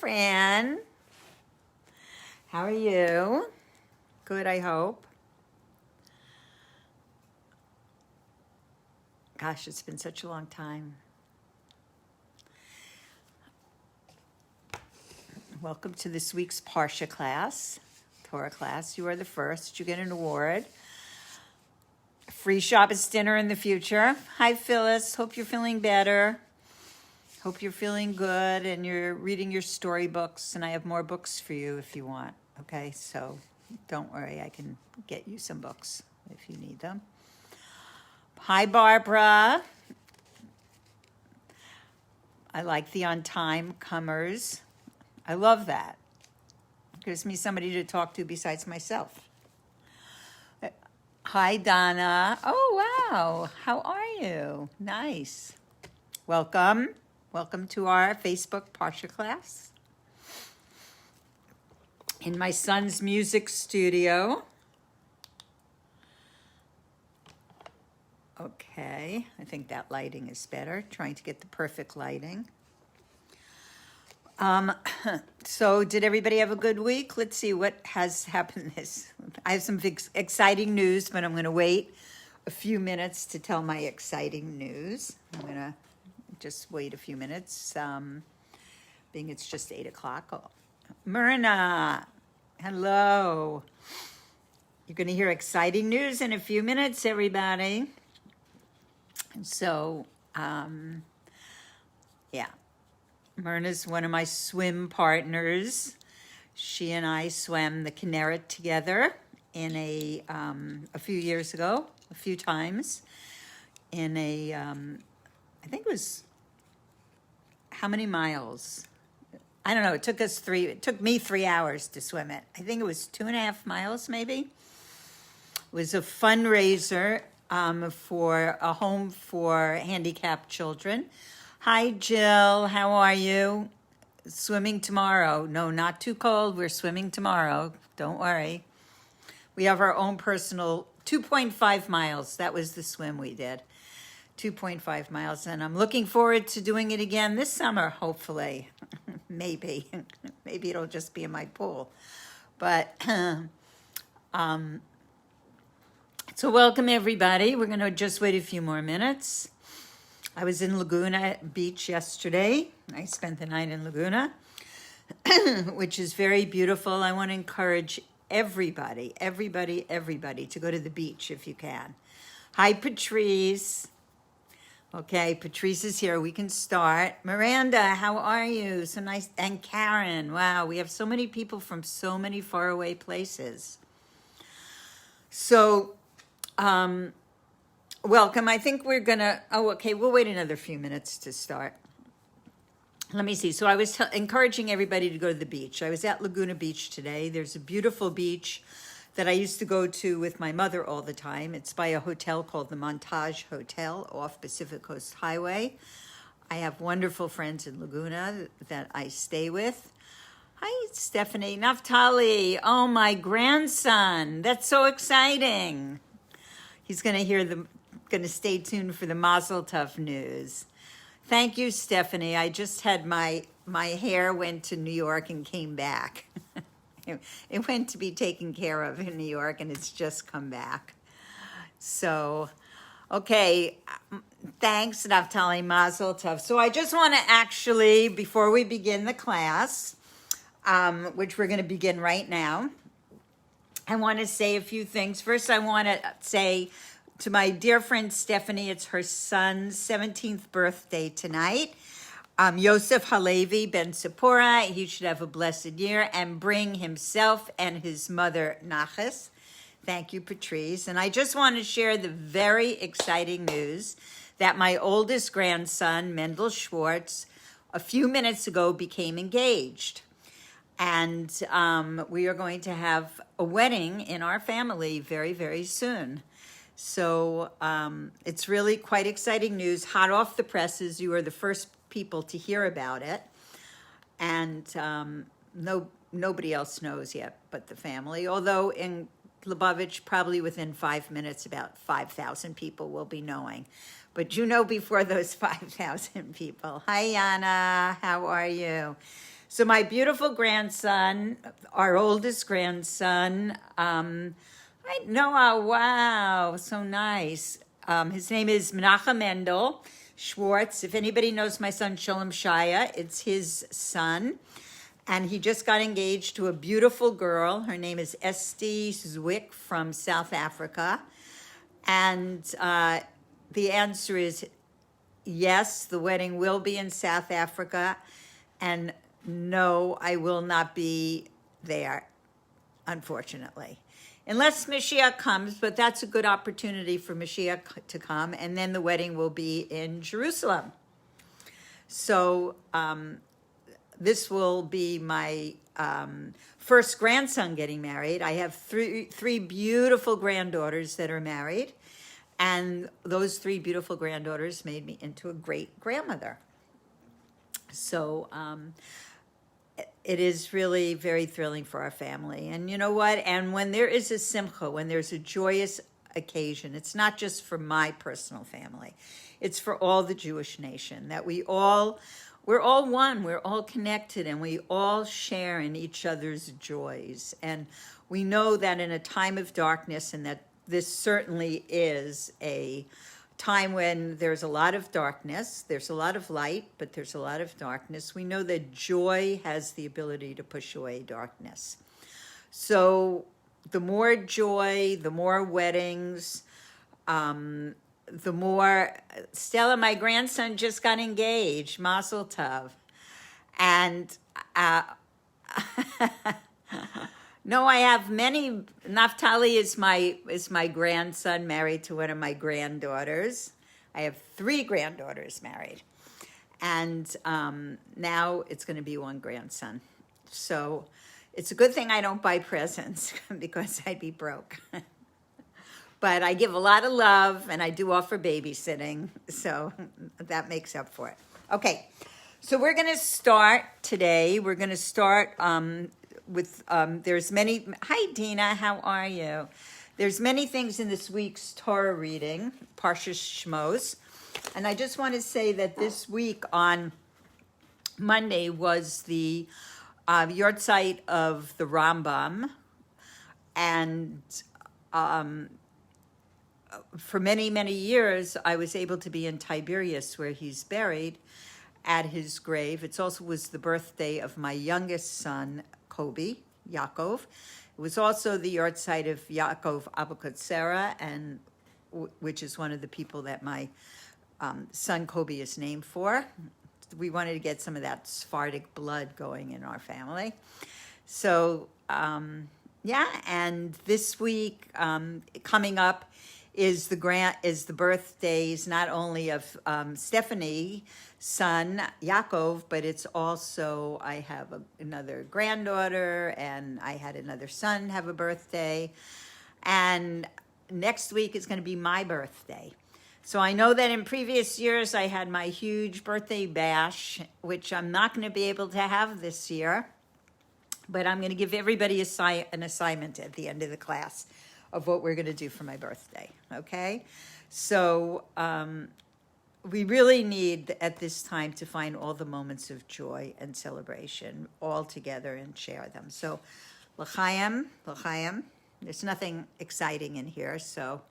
Fran. How are you? Good, I hope. Gosh, it's been such a long time. Welcome to this week's Parsha class, Torah class. You are the first. You get an award. Free Shabbos dinner in the future. Hi, Phyllis. Hope you're feeling better. Hope you're feeling good and you're reading your storybooks, and I have more books for you if you want. Okay, so don't worry. I can get you some books if you need them. Hi, Barbara. I like the on-time comers. I love that. It gives me somebody to talk to besides myself. Hi, Donna. Oh, wow. How are you? Nice. Welcome. Welcome to our Facebook Parsha class. In my son's music studio. Okay, I think that lighting is better. Trying to get the perfect lighting. So did everybody have a good week? Let's see what has happened I have some exciting news, but I'm going to wait a few minutes to tell my exciting news. I'm going to just wait a few minutes, being it's just 8 o'clock. Oh, Myrna, hello. You're going to hear exciting news in a few minutes, everybody. So, yeah. Myrna's one of my swim partners. She and I swam the Kinneret together in a few years ago, a few times, in a, I think it was, how many miles? I don't know, it took me 3 hours to swim it. I think it was 2.5 miles, maybe. It was a fundraiser for a home for handicapped children. Hi, Jill. How are you? Swimming tomorrow. No, not too cold. We're swimming tomorrow. Don't worry. We have our own personal 2.5 miles. That was the swim we did. 2.5 miles. And I'm looking forward to doing it again this summer, hopefully. Maybe. Maybe it'll just be in my pool. But, so welcome, everybody. We're going to just wait a few more minutes. I was in Laguna Beach yesterday. I spent the night in Laguna, which is very beautiful. I want to encourage everybody to go to the beach if you can. Hi, Patrice. Okay, Patrice is here. We can start. Miranda, how are you? So nice. And Karen, wow, we have so many people from so many faraway places. So, welcome. I think we're going to, we'll wait another few minutes to start. Let me see. So I was encouraging everybody to go to the beach. I was at Laguna Beach today. There's a beautiful beach that I used to go to with my mother all the time. It's by a hotel called the Montage Hotel off Pacific Coast Highway. I have wonderful friends in Laguna that I stay with. Hi, Stephanie. Naftali. Oh, my grandson. That's so exciting. He's going to stay tuned for the Mazel Tov news. Thank you, Stephanie. I just had my hair went to New York and came back. It went to be taken care of in New York, and it's just come back. So, okay. Thanks, Naftali. Mazel Tov. So I just want to actually, before we begin the class, which we're going to begin right now, I want to say a few things. First, I want to say to my dear friend Stephanie, it's her son's 17th birthday tonight. Yosef Halevi ben Sephora, he should have a blessed year and bring himself and his mother Naches. Thank you, Patrice. And I just want to share the very exciting news that my oldest grandson, Mendel Schwartz, a few minutes ago became engaged. And we are going to have a wedding in our family very, very soon. So it's really quite exciting news, hot off the presses. You are the first people to hear about it. And nobody else knows yet but the family. Although in Lubavitch, probably within 5 minutes, about 5,000 people will be knowing. But you know before those 5,000 people. Hi, Yana. How are you? So my beautiful grandson, our oldest grandson, Noah, wow, so nice. His name is Menachem Mendel Schwartz. If anybody knows my son Sholem Shaya, it's his son. And he just got engaged to a beautiful girl. Her name is Esti Zwick from South Africa. And the answer is yes, the wedding will be in South Africa. And no, I will not be there, unfortunately. Unless Mashiach comes, but that's a good opportunity for Mashiach to come. And then the wedding will be in Jerusalem. So this will be my first grandson getting married. I have three beautiful granddaughters that are married. And those three beautiful granddaughters made me into a great grandmother. So it is really very thrilling for our family. And you know what? And when there is a simcha, when there's a joyous occasion, it's not just for my personal family. It's for all the Jewish nation, that we're all one, we're all connected, and we all share in each other's joys. And we know that in a time of darkness, and that this certainly is a time when there's a lot of darkness, there's a lot of light, but there's a lot of darkness. We know that joy has the ability to push away darkness. So the more joy, the more weddings, the more. Stella, my grandson just got engaged, Mazel Tov. And no, I have many. Naftali is my grandson, married to one of my granddaughters. I have 3 granddaughters married. And now it's going to be one grandson. So it's a good thing I don't buy presents because I'd be broke. But I give a lot of love, and I do offer babysitting, so that makes up for it. Okay, so we're going to start today. We're going to start with, there's many, hi Dina, how are you? There's many things in this week's Torah reading, Parsha Shmot, and I just want to say that this week on Monday was the Yortzeit of the Rambam, and for many, many years, I was able to be in Tiberias, where he's buried, at his grave. It also was the birthday of my youngest son, Kobe, Yaakov. It was also the Yortzeit of Yaakov Abukatsera, and which is one of the people that my son Kobe is named for. We wanted to get some of that Sephardic blood going in our family. So, yeah, and this week coming up is the birthdays not only of Stephanie's son Yaakov, but it's also, I have another granddaughter, and I had another son have a birthday, and next week is going to be my birthday. So I know that in previous years I had my huge birthday bash, which I'm not going to be able to have this year, but I'm going to give everybody an assignment at the end of the class of what we're going to do for my birthday, okay? So we really need at this time to find all the moments of joy and celebration all together and share them. So l'chaim, l'chaim. There's nothing exciting in here, so.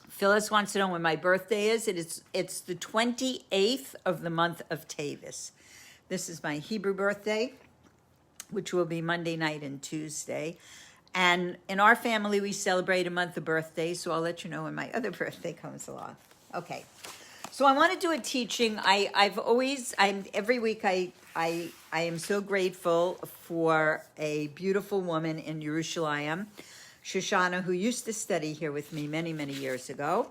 Phyllis wants to know when my birthday is. It's the 28th of the month of Tavis. This is my Hebrew birthday, which will be Monday night and Tuesday. And in our family, we celebrate a month of birthdays, so I'll let you know when my other birthday comes along. Okay, so I want to do a teaching. Every week I am so grateful for a beautiful woman in Yerushalayim, Shoshana, who used to study here with me many, many years ago.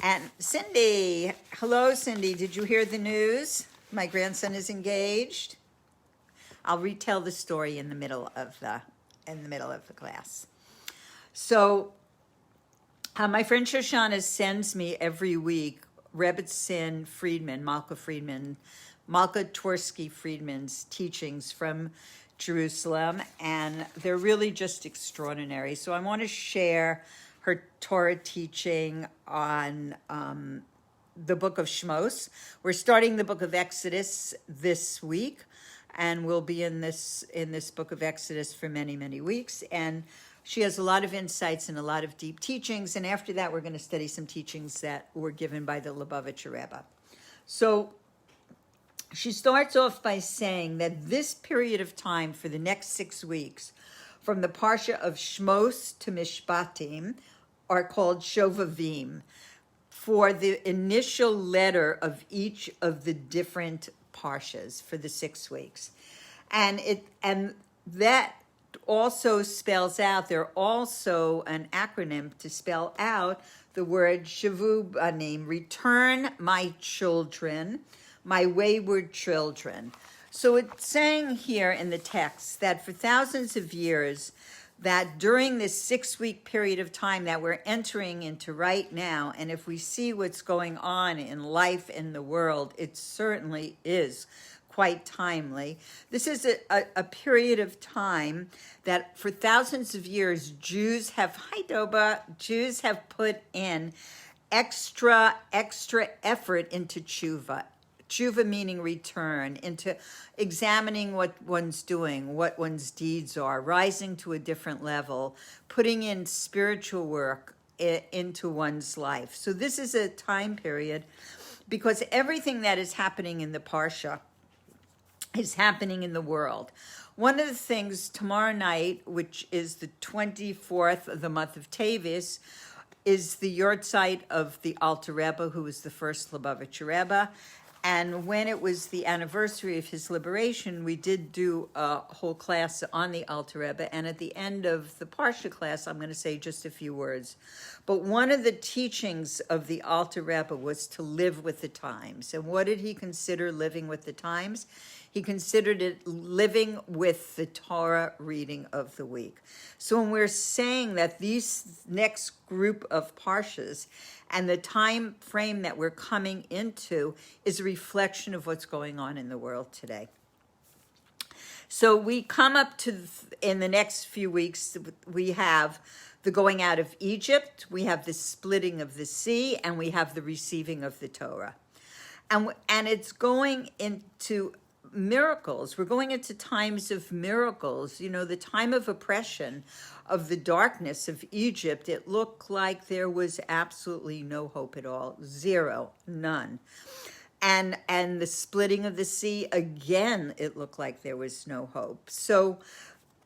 And Cindy, hello Cindy, did you hear the news? My grandson is engaged. I'll retell the story in the middle of the class. So my friend Shoshana sends me every week Rebbetzin Friedman, Malka Tversky Friedman's teachings from Jerusalem, and they're really just extraordinary. So I want to share her Torah teaching on the book of Shmos. We're starting the book of Exodus this week, and we'll be in this book of Exodus for many, many weeks. And she has a lot of insights and a lot of deep teachings. And after that, we're going to study some teachings that were given by the Lubavitcher Rebbe. So she starts off by saying that this period of time for the next 6 weeks, from the Parsha of Shmos to Mishpatim, are called Shovavim, for the initial letter of each of the different Parshas for the 6 weeks. And that also spells out, they're also an acronym to spell out the word Shavu Banim, return my children, my wayward children. So it's saying here in the text that for thousands of years, that during this 6-week period of time that we're entering into right now, and if we see what's going on in life in the world, it certainly is quite timely. This is a period of time that for thousands of years, Jews have put in extra effort into tshuva. Tshuva meaning return, into examining what one's doing, what one's deeds are, rising to a different level, putting in spiritual work into one's life. So this is a time period because everything that is happening in the Parsha is happening in the world. One of the things tomorrow night, which is the 24th of the month of Tevis, is the Yortzeit of the Alter Rebbe, who was the first Lubavitcher Rebbe. And when it was the anniversary of his liberation, we did do a whole class on the Alter Rebbe. And at the end of the Parsha class, I'm going to say just a few words. But one of the teachings of the Alter Rebbe was to live with the times. And what did he consider living with the times? He considered it living with the Torah reading of the week. So when we're saying that these next group of Parshas and the time frame that we're coming into is a reflection of what's going on in the world today. So we come up to, in the next few weeks, we have the going out of Egypt, we have the splitting of the sea, and we have the receiving of the Torah. And it's going into miracles. We're going into times of miracles. You know, the time of oppression, of the darkness of Egypt, it looked like there was absolutely no hope at all. Zero, none. And the splitting of the sea, again, it looked like there was no hope. So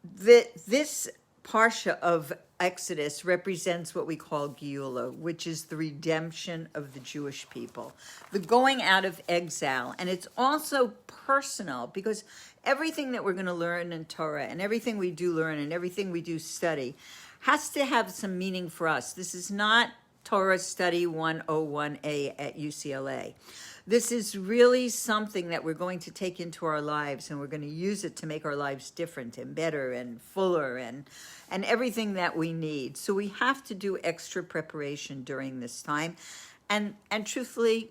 this Parsha of Exodus represents what we call Geula, which is the redemption of the Jewish people, the going out of exile. And it's also personal because everything that we're going to learn in Torah and everything we do learn and everything we do study has to have some meaning for us. This is not Torah Study 101A at UCLA. This is really something that we're going to take into our lives, and we're going to use it to make our lives different and better and fuller and everything that we need. So we have to do extra preparation during this time. And truthfully,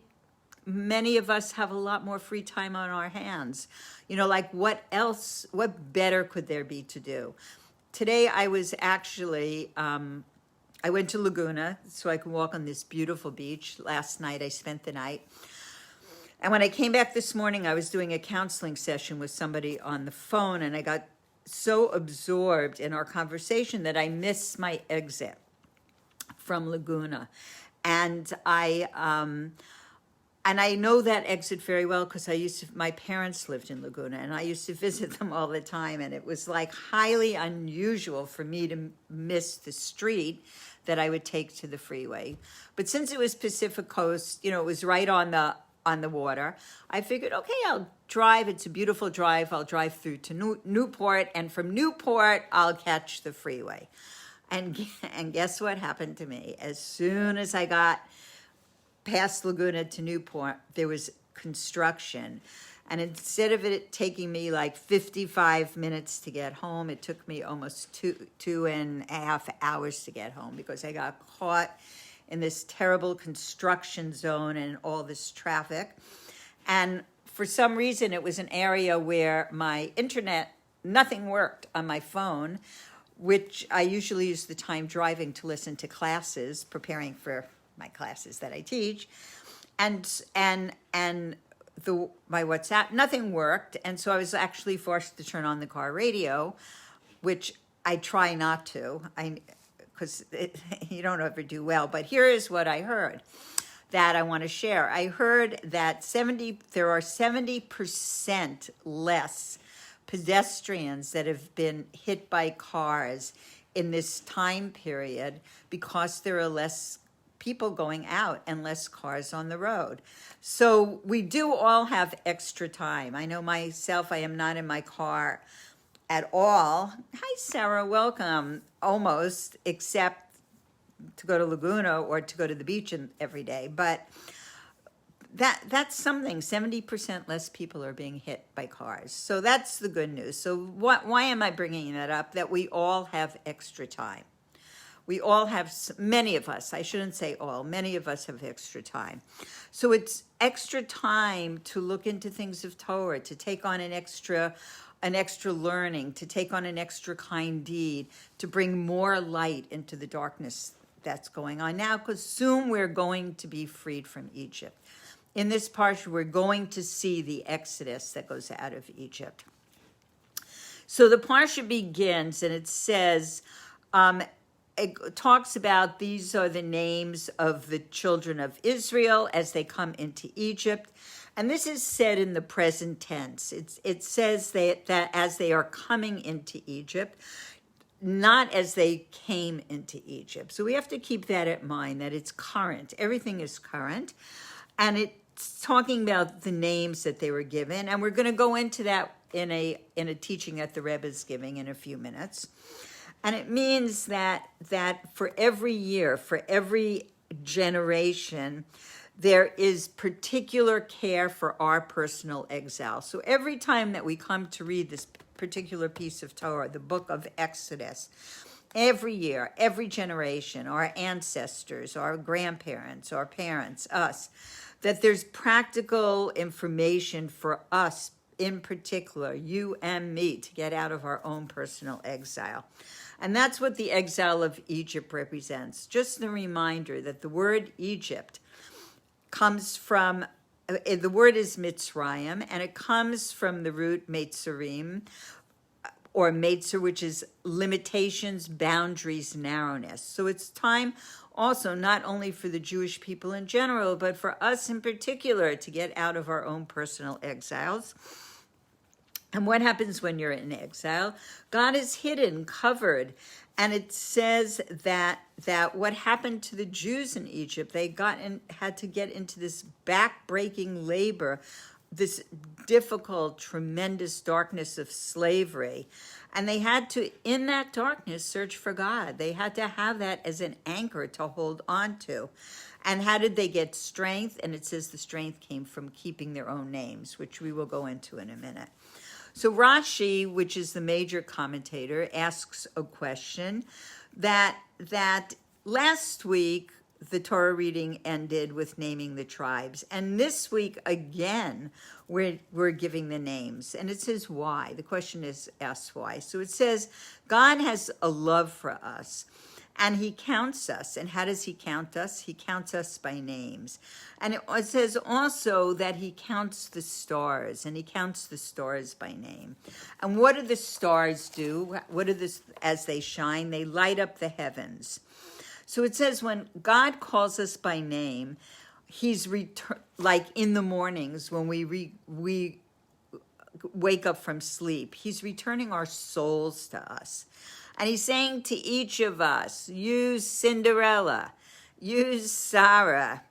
many of us have a lot more free time on our hands. You know, like what better could there be to do? Today I was actually, I went to Laguna so I could walk on this beautiful beach. Last night I spent the night. And when I came back this morning, I was doing a counseling session with somebody on the phone, and I got so absorbed in our conversation that I missed my exit from Laguna. And I know that exit very well because my parents lived in Laguna, and I used to visit them all the time, and it was like highly unusual for me to miss the street that I would take to the freeway. But since it was Pacific Coast, you know, it was right on the water, I figured, okay, I'll drive. It's a beautiful drive. I'll drive through to Newport, and from Newport, I'll catch the freeway. And guess what happened to me? As soon as I got past Laguna to Newport, there was construction. And instead of it taking me like 55 minutes to get home, it took me almost two and a half hours to get home because I got caught in this terrible construction zone and all this traffic. And for some reason, it was an area where my internet, nothing worked on my phone, which I usually use the time driving to listen to classes, preparing for my classes that I teach. and my WhatsApp, nothing worked, and so I was actually forced to turn on the car radio, which I try not to, because you don't ever do well. But here is what I heard that I want to share. I heard that there are 70% less pedestrians that have been hit by cars in this time period because there are less people going out and less cars on the road. So we do all have extra time. I know myself, I am not in my car at all. Hi, Sarah, welcome. Almost, except to go to Laguna or to go to the beach every day. But that's something. 70% less people are being hit by cars. So that's the good news. So why am I bringing that up? That we all have extra time. We all have, many of us, I shouldn't say all, many of us have extra time. So it's extra time to look into things of Torah, to take on an extra learning, to take on an extra kind deed, to bring more light into the darkness that's going on now, because soon we're going to be freed from Egypt. In this parsha, we're going to see the exodus that goes out of Egypt. So the parsha begins, and it says, it talks about these are the names of the children of Israel as they come into Egypt. And this is said in the present tense. It says that as they are coming into Egypt, not as they came into Egypt. So we have to keep that in mind, that it's current. Everything is current. And it's talking about the names that they were given. And we're going to go into that in a teaching that the Rebbe is giving in a few minutes. And it means that for every year, for every generation, there is particular care for our personal exile. So every time that we come to read this particular piece of Torah, the book of Exodus, every year, every generation, our ancestors, our grandparents, our parents, us, that there's practical information for us in particular, you and me, to get out of our own personal exile. And that's what the exile of Egypt represents. Just a reminder that the word Egypt comes from, the word is Mitzrayim, and it comes from the root Metzurim, or Metzer, which is limitations, boundaries, narrowness. So it's time also not only for the Jewish people in general, but for us in particular to get out of our own personal exiles. And what happens when you're in exile? God is hidden, covered. And it says that what happened to the Jews in Egypt, they had to get into this back-breaking labor, this difficult, tremendous darkness of slavery. And they had to, in that darkness, search for God. They had to have that as an anchor to hold on to. And how did they get strength? And it says the strength came from keeping their own names, which we will go into in a minute. So Rashi, which is the major commentator, asks a question that last week the Torah reading ended with naming the tribes. And this week, again, we're giving the names. And it says why. The question is asked why. So it says, God has a love for us, and he counts us. And how does he count us? He counts us by names. And it says also that he counts the stars, and he counts the stars by name. And what do the stars do? As they shine? They light up the heavens. So it says when God calls us by name, he's like in the mornings when we wake up from sleep, he's returning our souls to us. And he's saying to each of us, you Cinderella, you Sarah,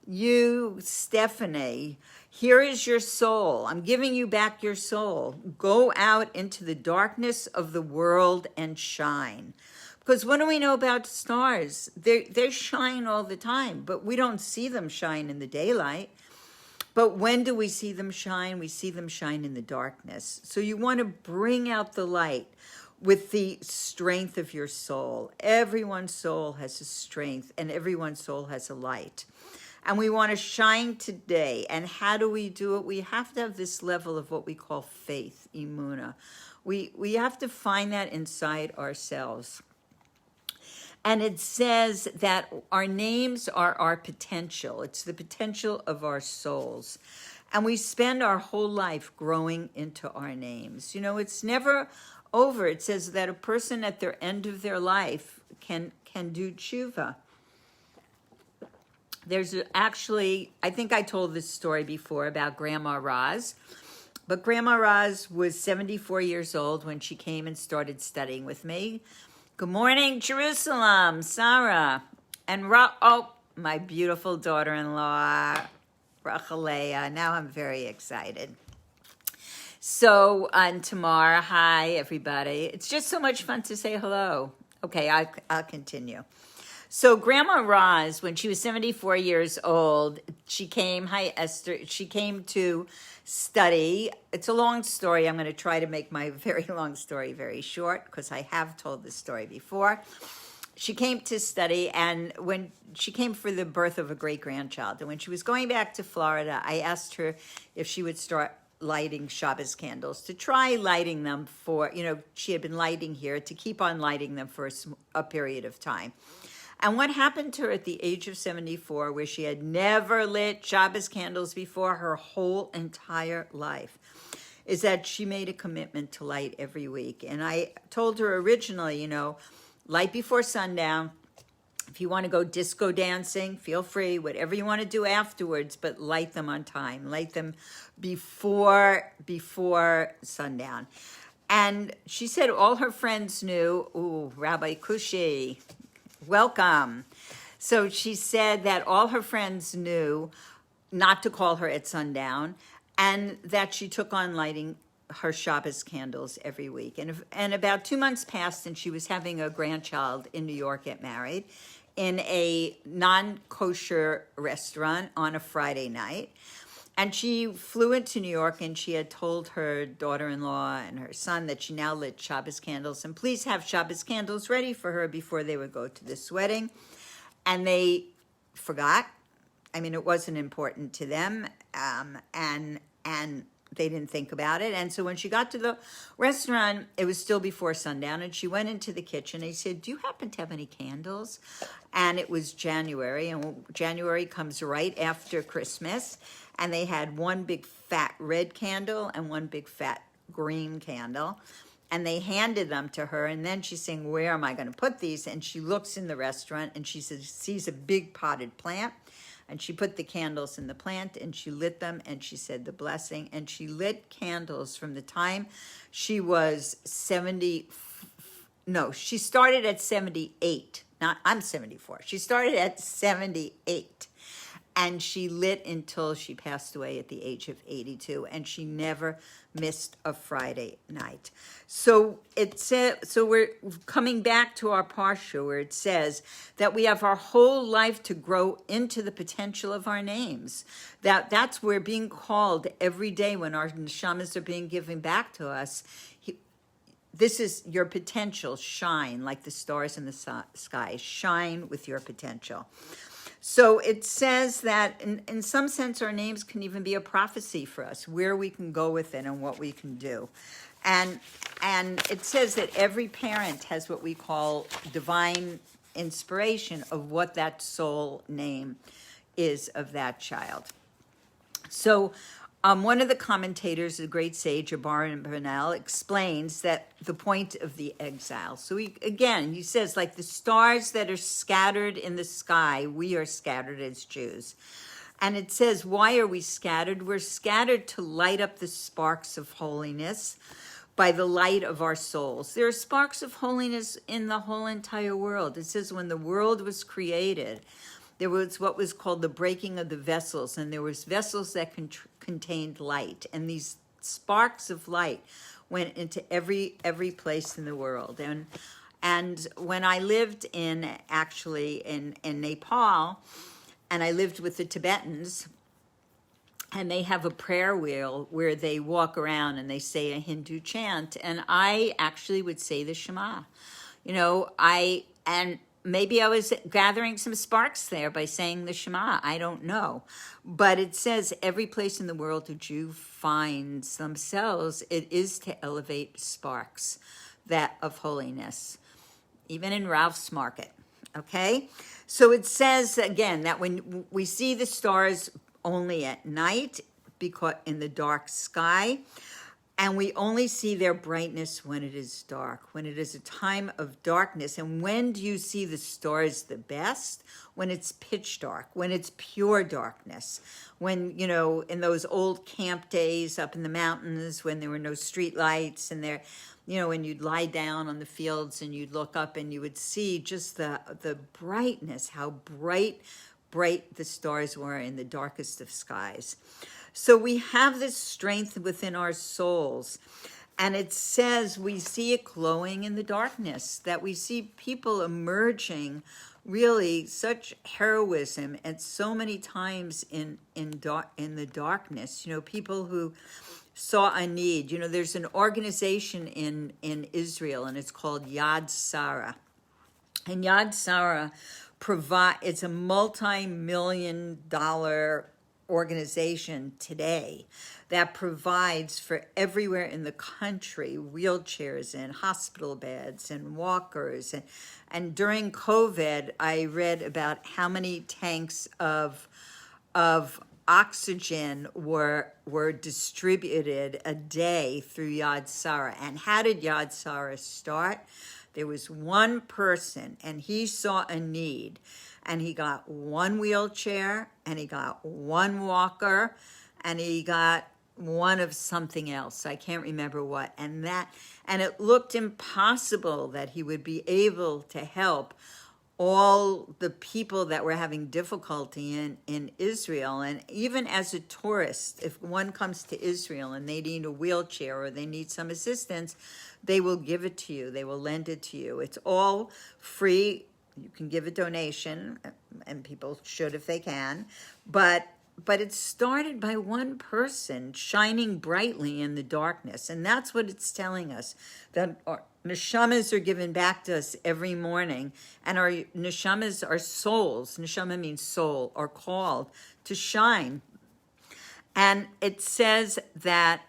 you Stephanie, here is your soul. I'm giving you back your soul. Go out into the darkness of the world and shine. Because what do we know about stars? They shine all the time, but we don't see them shine in the daylight. But when do we see them shine? We see them shine in the darkness. So you want to bring out the light with the strength of your soul. Everyone's soul has a strength, and everyone's soul has a light. And we want to shine today. And how do we do it? We have to have this level of what we call faith, emunah. We have to find that inside ourselves. And it says that our names are our potential. It's the potential of our souls. And we spend our whole life growing into our names. You know, it's never over. It says that a person at their end of their life can do tshuva. There's actually, I think I told this story before about Grandma Roz, but Grandma Roz was 74 years old when she came and started studying with me. Good morning, Jerusalem, Sarah, and my beautiful daughter-in-law, Rachalea. Now I'm very excited. So, and Tamar, hi, everybody. It's just so much fun to say hello. Okay, I'll continue. So Grandma Roz, when she was 74 years old, she came, hi Esther, she came to study. It's a long story. I'm going to try to make my very long story very short because I have told this story before. She came to study, and when she came for the birth of a great-grandchild, and when she was going back to Florida, I asked her if she would start lighting Shabbos candles, to try lighting them for, she had been lighting here, to keep on lighting them for a period of time. And what happened to her at the age of 74, where she had never lit Shabbos candles before her whole entire life, is that she made a commitment to light every week. And I told her originally, light before sundown. If you want to go disco dancing, feel free, whatever you want to do afterwards, but light them on time. Light them before sundown. And she said all her friends knew, ooh, Rabbi Kushi, welcome. So she said that all her friends knew not to call her at sundown, and that she took on lighting her Shabbos candles every week. And about 2 months passed, and she was having a grandchild in New York get married in a non-kosher restaurant on a Friday night. And she flew into New York, and she had told her daughter-in-law and her son that she now lit Shabbos candles, and please have Shabbos candles ready for her before they would go to this wedding. And they forgot. I mean, it wasn't important to them, and they didn't think about it. And so when she got to the restaurant, it was still before sundown, and she went into the kitchen. And he said, do you happen to have any candles? And it was January, and January comes right after Christmas. And they had one big fat red candle and one big fat green candle. And they handed them to her. And then she's saying, where am I going to put these? And she looks in the restaurant, and she sees a big potted plant. And she put the candles in the plant, and she lit them, and she said the blessing. And she lit candles from the time she was she started at 78. I'm 74. She started at 78. And she lit until she passed away at the age of 82, and she never missed a Friday night. So we're coming back to our Parsha, where it says that we have our whole life to grow into the potential of our names. That's where being called every day when our neshamas are being given back to us. This is your potential. Shine like the stars in the sky. Shine with your potential. So it says that in some sense, our names can even be a prophecy for us, where we can go with it and what we can do. And it says that every parent has what we call divine inspiration of what that soul name is of that child. So one of the commentators, the great sage Abaran Bernal, explains that the point of the exile. So he says, like the stars that are scattered in the sky, we are scattered as Jews. And it says, why are we scattered? We're scattered to light up the sparks of holiness by the light of our souls. There are sparks of holiness in the whole entire world. It says when the world was created, there was what was called the breaking of the vessels, and there was vessels that contained light, and these sparks of light went into every place in the world. And when I lived in Nepal, and I lived with the Tibetans, and they have a prayer wheel where they walk around and they say a Hindu chant, and I actually would say the Shema. Maybe I was gathering some sparks there by saying the Shema. I don't know. But it says every place in the world a Jew finds themselves, it is to elevate sparks of holiness. Even in Ralph's Market. Okay, so it says again that when we see the stars only at night, because in the dark sky, and we only see their brightness when it is dark, when it is a time of darkness. And when do you see the stars the best? When it's pitch dark, when it's pure darkness, when, you know, in those old camp days up in the mountains, when there were no street lights, and there, you know, and you'd lie down on the fields and you'd look up and you would see just the brightness, how bright the stars were in the darkest of skies. So we have this strength within our souls. And it says we see it glowing in the darkness, that we see people emerging, really such heroism at so many times in the darkness. You know, people who saw a need. You know, there's an organization in Israel, and it's called Yad Sarah. And Yad Sarah it's a multi-million-dollar organization today that provides for everywhere in the country wheelchairs and hospital beds and walkers. And during COVID, I read about how many tanks of oxygen were distributed a day through Yad Sarah. And how did Yad Sarah start? There was one person, and he saw a need, and he got one wheelchair, and he got one walker, and he got one of something else. I can't remember what. And it looked impossible that he would be able to help all the people that were having difficulty in Israel. And even as a tourist, if one comes to Israel and they need a wheelchair or they need some assistance, they will give it to you. They will lend it to you. It's all free. You can give a donation, and people should if they can. But it started by one person shining brightly in the darkness. And that's what it's telling us, that our neshamas are given back to us every morning. And our neshamas, our souls, neshama means soul, are called to shine. And it says that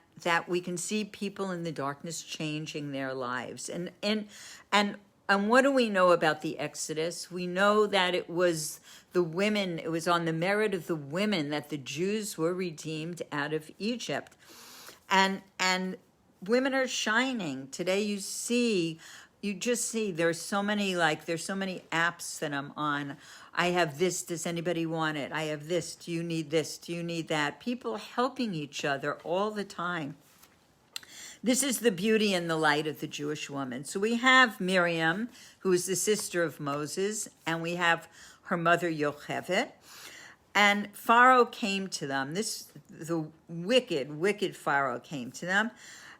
we can see people in the darkness changing their lives. And what do we know about the Exodus? We know that it was the women, it was on the merit of the women that the Jews were redeemed out of Egypt. And women are shining. Today you just see there's so many apps that I'm on. I have this, does anybody want it? I have this, do you need this? Do you need that? People helping each other all the time. This is the beauty and the light of the Jewish woman. So we have Miriam, who is the sister of Moses, and we have her mother Yocheved. And Pharaoh came to them. The wicked Pharaoh came to them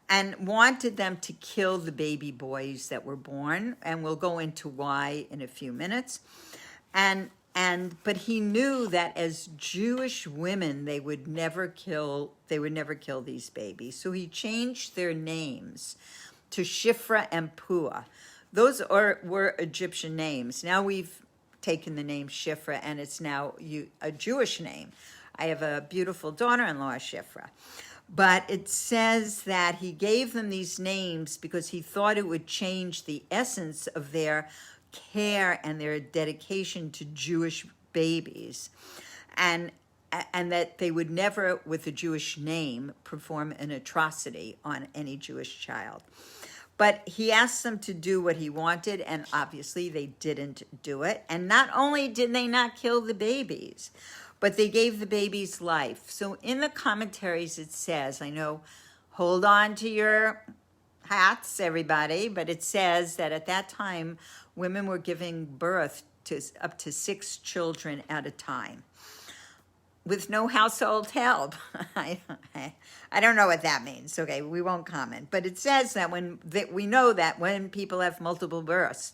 and wanted them to kill the baby boys that were born. And we'll go into why in a few minutes. But he knew that as Jewish women, they would never kill these babies. So he changed their names to Shifra and Pua. Those were Egyptian names. Now we've taken the name Shifra, and it's now a Jewish name. I have a beautiful daughter-in-law, Shifra. But it says that he gave them these names because he thought it would change the essence of their care and their dedication to Jewish babies, and that they would never, with a Jewish name, perform an atrocity on any Jewish child. But he asked them to do what he wanted, and obviously they didn't do it. And not only did they not kill the babies, but they gave the babies life. So in the commentaries it says, I know, hold on to your hats, everybody, but it says that at that time, women were giving birth to up to 6 children at a time with no household help. I don't know what that means. Okay, we won't comment. But it says that we know that when people have multiple births,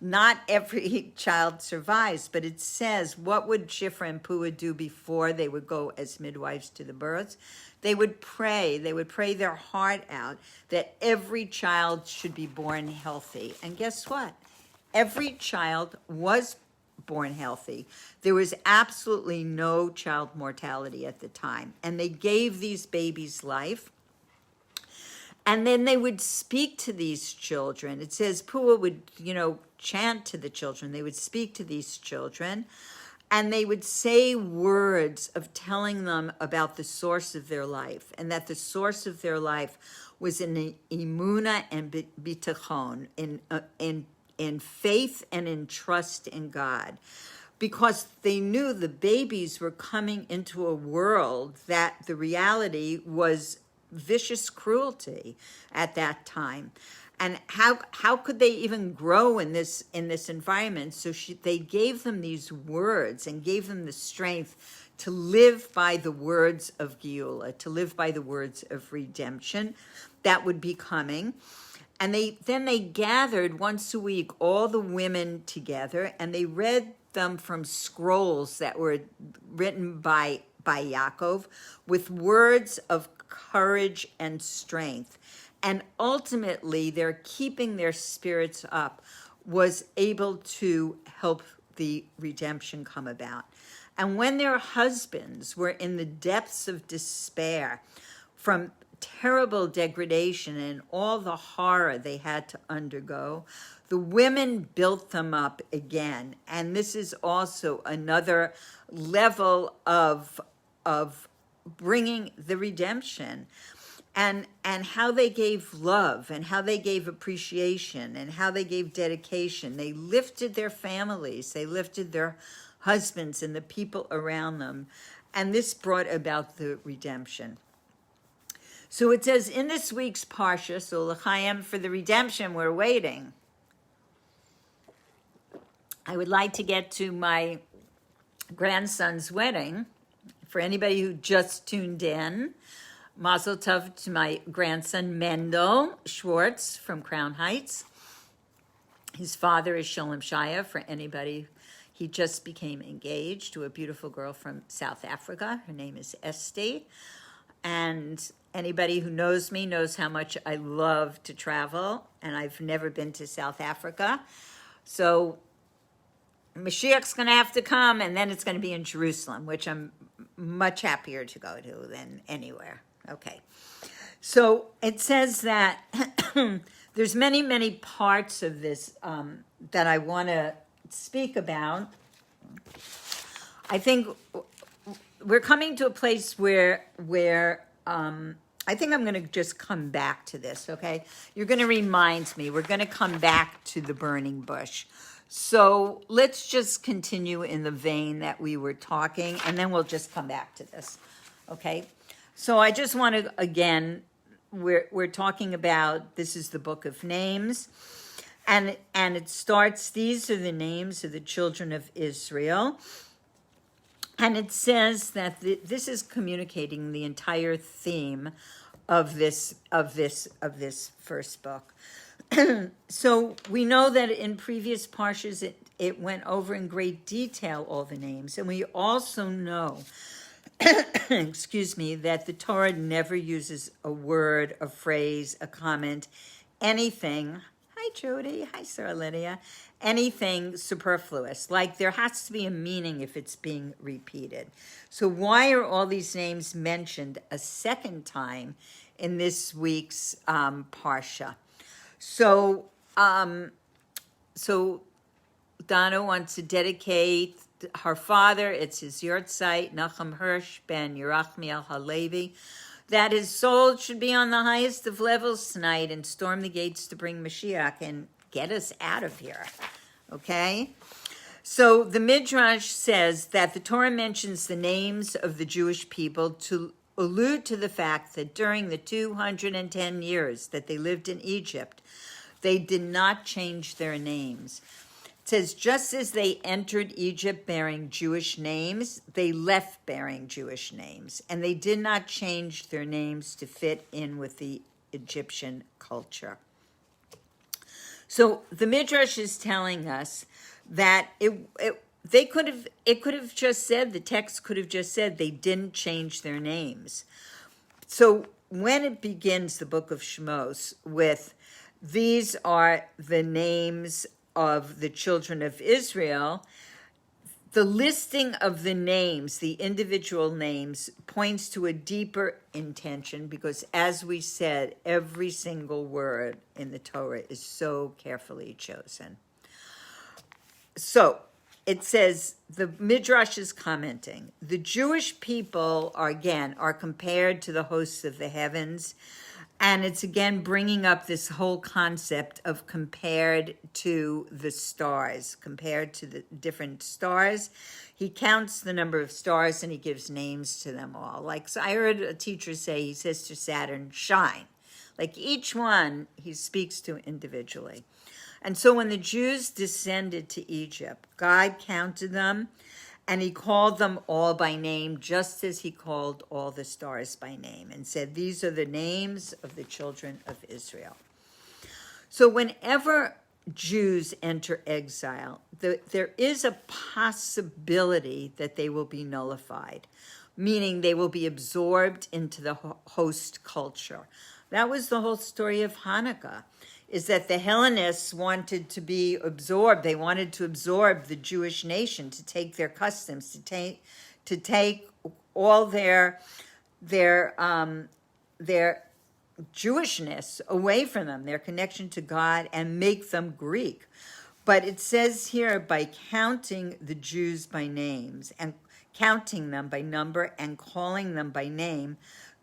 not every child survives, but it says, what would Shifra and Pua do before they would go as midwives to the births? They would pray. They would pray their heart out that every child should be born healthy. And guess what? Every child was born healthy. There was absolutely no child mortality at the time. And they gave these babies life. And then they would speak to these children. It says Pua would, chant to the children. They would speak to these children, and they would say words of telling them about the source of their life, and that the source of their life was in imuna and bitachon, in faith and in trust in God, because they knew the babies were coming into a world that the reality was vicious cruelty at that time. And how could they even grow in this environment? So they gave them these words and gave them the strength to live by the words of Geula, to live by the words of redemption that would be coming. And then they gathered once a week, all the women together, and they read them from scrolls that were written by Yaakov with words of courage and strength. And ultimately, their keeping their spirits up was able to help the redemption come about. And when their husbands were in the depths of despair from terrible degradation and all the horror they had to undergo, the women built them up again. And this is also another level of bringing the redemption. And how they gave love, and how they gave appreciation, and how they gave dedication. They lifted their families, they lifted their husbands and the people around them. And this brought about the redemption. So it says in this week's Parsha, so l'chaim, for the redemption we're waiting. I would like to get to my grandson's wedding. For anybody who just tuned in, Mazel tov to my grandson, Mendel Schwartz from Crown Heights. His father is Sholem Shaya. For anybody, he just became engaged to a beautiful girl from South Africa. Her name is Esty. And anybody who knows me knows how much I love to travel, and I've never been to South Africa. So Mashiach's going to have to come, and then it's going to be in Jerusalem, which I'm much happier to go to than anywhere. Okay, so it says that there's many, many parts of this that I want to speak about. I think we're coming to a place where I think I'm going to just come back to this, okay? You're going to remind me. We're going to come back to the burning bush. So let's just continue in the vein that we were talking, and then we'll just come back to this, okay? So I just want to, again, we're talking about, this is the book of names, and it starts, these are the names of the children of Israel, and it says that this is communicating the entire theme of this first book. So we know that in previous parshas it went over in great detail all the names, and we also know excuse me, that the Torah never uses a word, a phrase, a comment, anything. Hi, Jody. Hi, Sarah Lydia. Anything superfluous. Like there has to be a meaning if it's being repeated. So why are all these names mentioned a second time in this week's Parsha? So Donna wants to dedicate her father, it's his yortzeit, Nachum Hirsch ben Yerachmiel Halevi, that his soul should be on the highest of levels tonight and storm the gates to bring Mashiach and get us out of here, okay? So the Midrash says that the Torah mentions the names of the Jewish people to allude to the fact that during the 210 years that they lived in Egypt, they did not change their names. It says, just as they entered Egypt bearing Jewish names, they left bearing Jewish names, and they did not change their names to fit in with the Egyptian culture. So the Midrash is telling us that the text could have just said they didn't change their names. So when it begins the book of Shmos with, these are the names of the children of Israel, the listing of the names, the individual names, points to a deeper intention because, as we said, every single word in the Torah is so carefully chosen. So it says, the Midrash is commenting, the Jewish people are compared to the hosts of the heavens. And it's again bringing up this whole concept of compared to the stars, compared to the different stars. He counts the number of stars and he gives names to them all. Like, so I heard a teacher say, he says to Saturn, shine. Like each one he speaks to individually. And so when the Jews descended to Egypt, God counted them and he called them all by name, just as he called all the stars by name, and said, these are the names of the children of Israel. So whenever Jews enter exile, there is a possibility that they will be nullified, meaning they will be absorbed into the host culture. That was the whole story of Hanukkah, is that the Hellenists wanted to be absorbed. They wanted to absorb the Jewish nation, to take their customs, to take all their Jewishness away from them, their connection to God, and make them Greek. But it says here, by counting the Jews by names and counting them by number and calling them by name,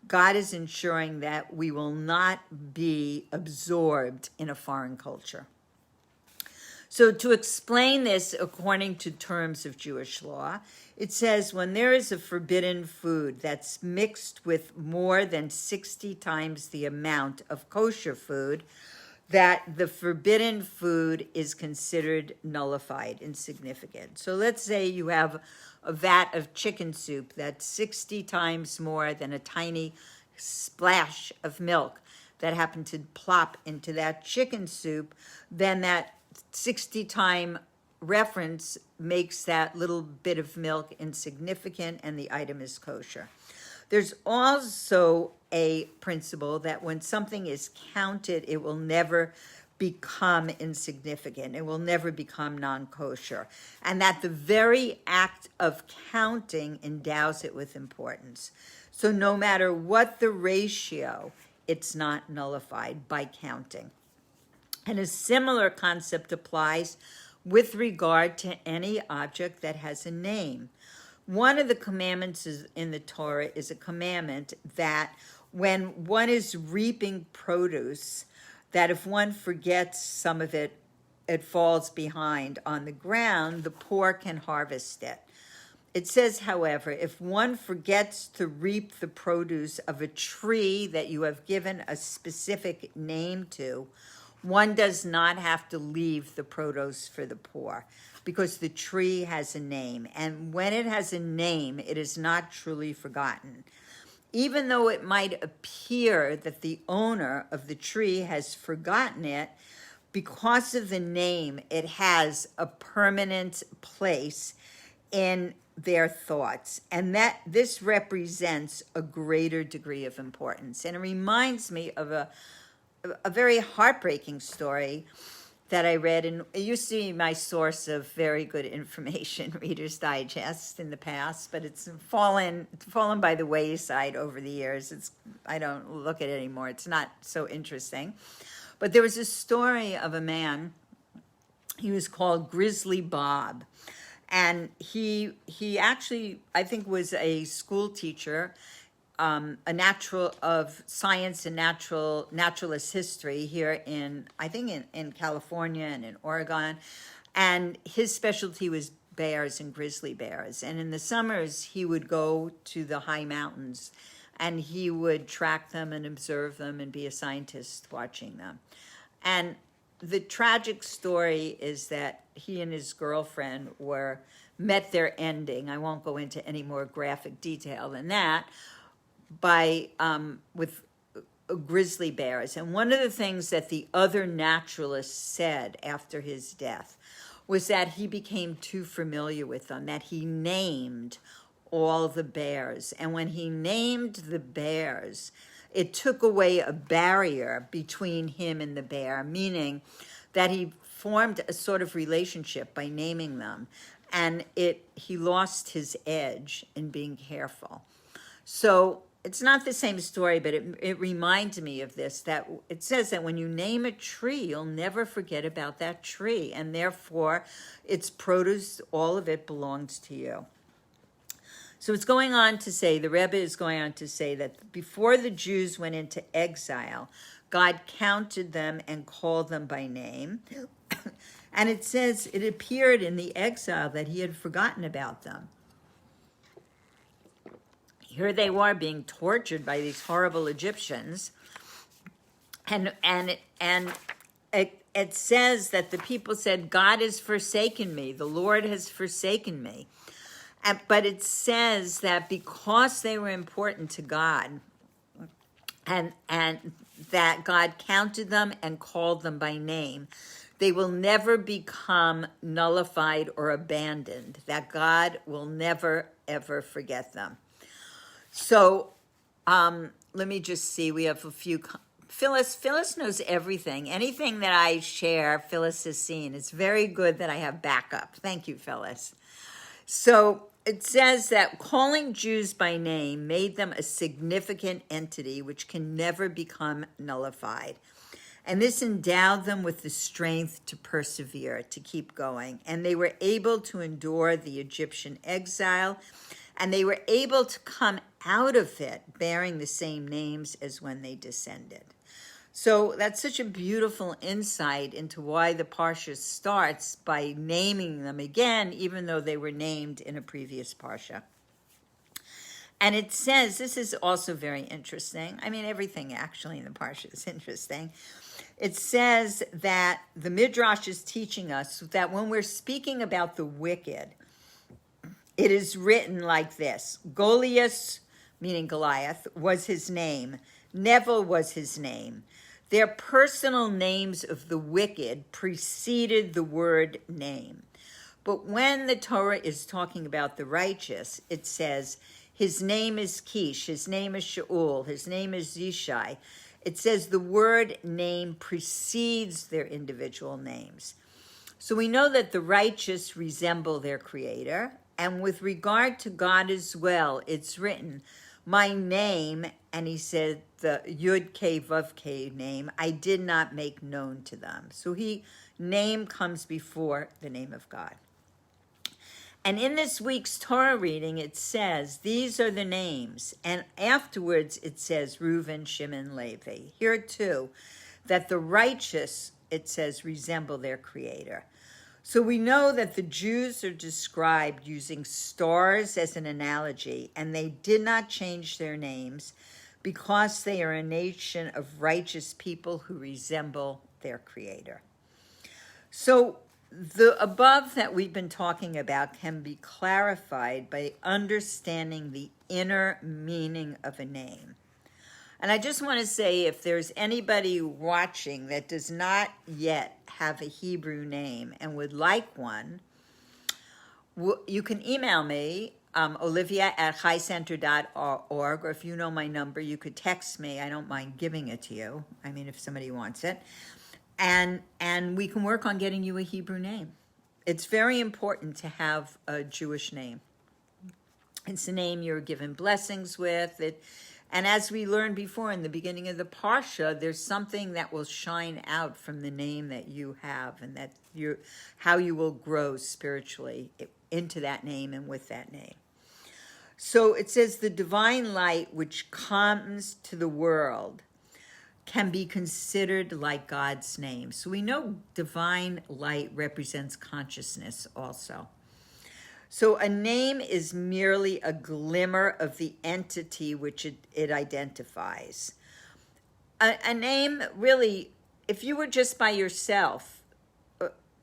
God is ensuring that we will not be absorbed in a foreign culture. So to explain this according to terms of Jewish law, it says when there is a forbidden food that's mixed with more than 60 times the amount of kosher food, that the forbidden food is considered nullified, insignificant. So let's say you have a vat of chicken soup that's 60 times more than a tiny splash of milk that happened to plop into that chicken soup, then that 60-time reference makes that little bit of milk insignificant and the item is kosher. There's also a principle that when something is counted, it will never become insignificant. It will never become non-kosher. And that the very act of counting endows it with importance. So no matter what the ratio, it's not nullified by counting. And a similar concept applies with regard to any object that has a name. One of the commandments in the Torah is a commandment that when one is reaping produce, that if one forgets some of it, it falls behind on the ground, the poor can harvest it. It says, however, if one forgets to reap the produce of a tree that you have given a specific name to, one does not have to leave the produce for the poor, because the tree has a name. And when it has a name, it is not truly forgotten. Even though it might appear that the owner of the tree has forgotten it, because of the name, it has a permanent place in their thoughts. And that this represents a greater degree of importance. And it reminds me of a very heartbreaking story that I read, and it used to be my source of very good information, Reader's Digest, in the past, but it's fallen by the wayside over the years. I don't look at it anymore. It's not so interesting. But there was a story of a man. He was called Grizzly Bob, and he actually, I think, was a school teacher, a natural of science and naturalist history here in California and in Oregon. And his specialty was bears and grizzly bears. And in the summers, he would go to the high mountains and he would track them and observe them and be a scientist watching them. And the tragic story is that he and his girlfriend met their ending. I won't go into any more graphic detail than that, with grizzly bears. And one of the things that the other naturalists said after his death was that he became too familiar with them, that he named all the bears. And when he named the bears, it took away a barrier between him and the bear, meaning that he formed a sort of relationship by naming them. And he lost his edge in being careful. So it's not the same story, but it reminds me of this, that it says that when you name a tree, you'll never forget about that tree, and therefore its produce, all of it belongs to you. So it's going on to say, the Rebbe is going on to say that before the Jews went into exile, God counted them and called them by name. And it says it appeared in the exile that he had forgotten about them. Here they were being tortured by these horrible Egyptians. And it says that the people said, God has forsaken me. The Lord has forsaken me. But it says that because they were important to God, and that God counted them and called them by name, they will never become nullified or abandoned, that God will never, ever forget them. So let me just see. We have a few. Phyllis knows everything. Anything that I share, Phyllis has seen. It's very good that I have backup. Thank you, Phyllis. So it says that calling Jews by name made them a significant entity which can never become nullified. And this endowed them with the strength to persevere, to keep going. And they were able to endure the Egyptian exile, and they were able to come out of it bearing the same names as when they descended. So that's such a beautiful insight into why the Parsha starts by naming them again, even though they were named in a previous Parsha. And it says, this is also very interesting. I mean, everything actually in the Parsha is interesting. It says that the Midrash is teaching us that when we're speaking about the wicked, it is written like this. Goliath, meaning Goliath, was his name. Neville was his name. Their personal names of the wicked preceded the word name. But when the Torah is talking about the righteous, it says, his name is Kish, his name is Shaul, his name is Zishai. It says the word name precedes their individual names. So we know that the righteous resemble their creator. And with regard to God as well, it's written, my name, and he said the Yud K Vav K name, I did not make known to them. So name comes before the name of God. And in this week's Torah reading, it says, these are the names. And afterwards, it says, Reuven, Shimon, Levi. Here too, that the righteous, it says, resemble their creator. So we know that the Jews are described using stars as an analogy, and they did not change their names because they are a nation of righteous people who resemble their creator. So the above that we've been talking about can be clarified by understanding the inner meaning of a name. And I just want to say, if there's anybody watching that does not yet have a Hebrew name and would like one, you can email me, olivia@highcenter.org, or if you know my number, you could text me. I don't mind giving it to you. I mean, if somebody wants it. And we can work on getting you a Hebrew name. It's very important to have a Jewish name. It's a name you're given blessings with. And as we learned before in the beginning of the Parsha, there's something that will shine out from the name that you have, and that how you will grow spiritually into that name and with that name. So it says the divine light which comes to the world can be considered like God's name. So we know divine light represents consciousness also. So a name is merely a glimmer of the entity which it identifies. A name, really, if you were just by yourself,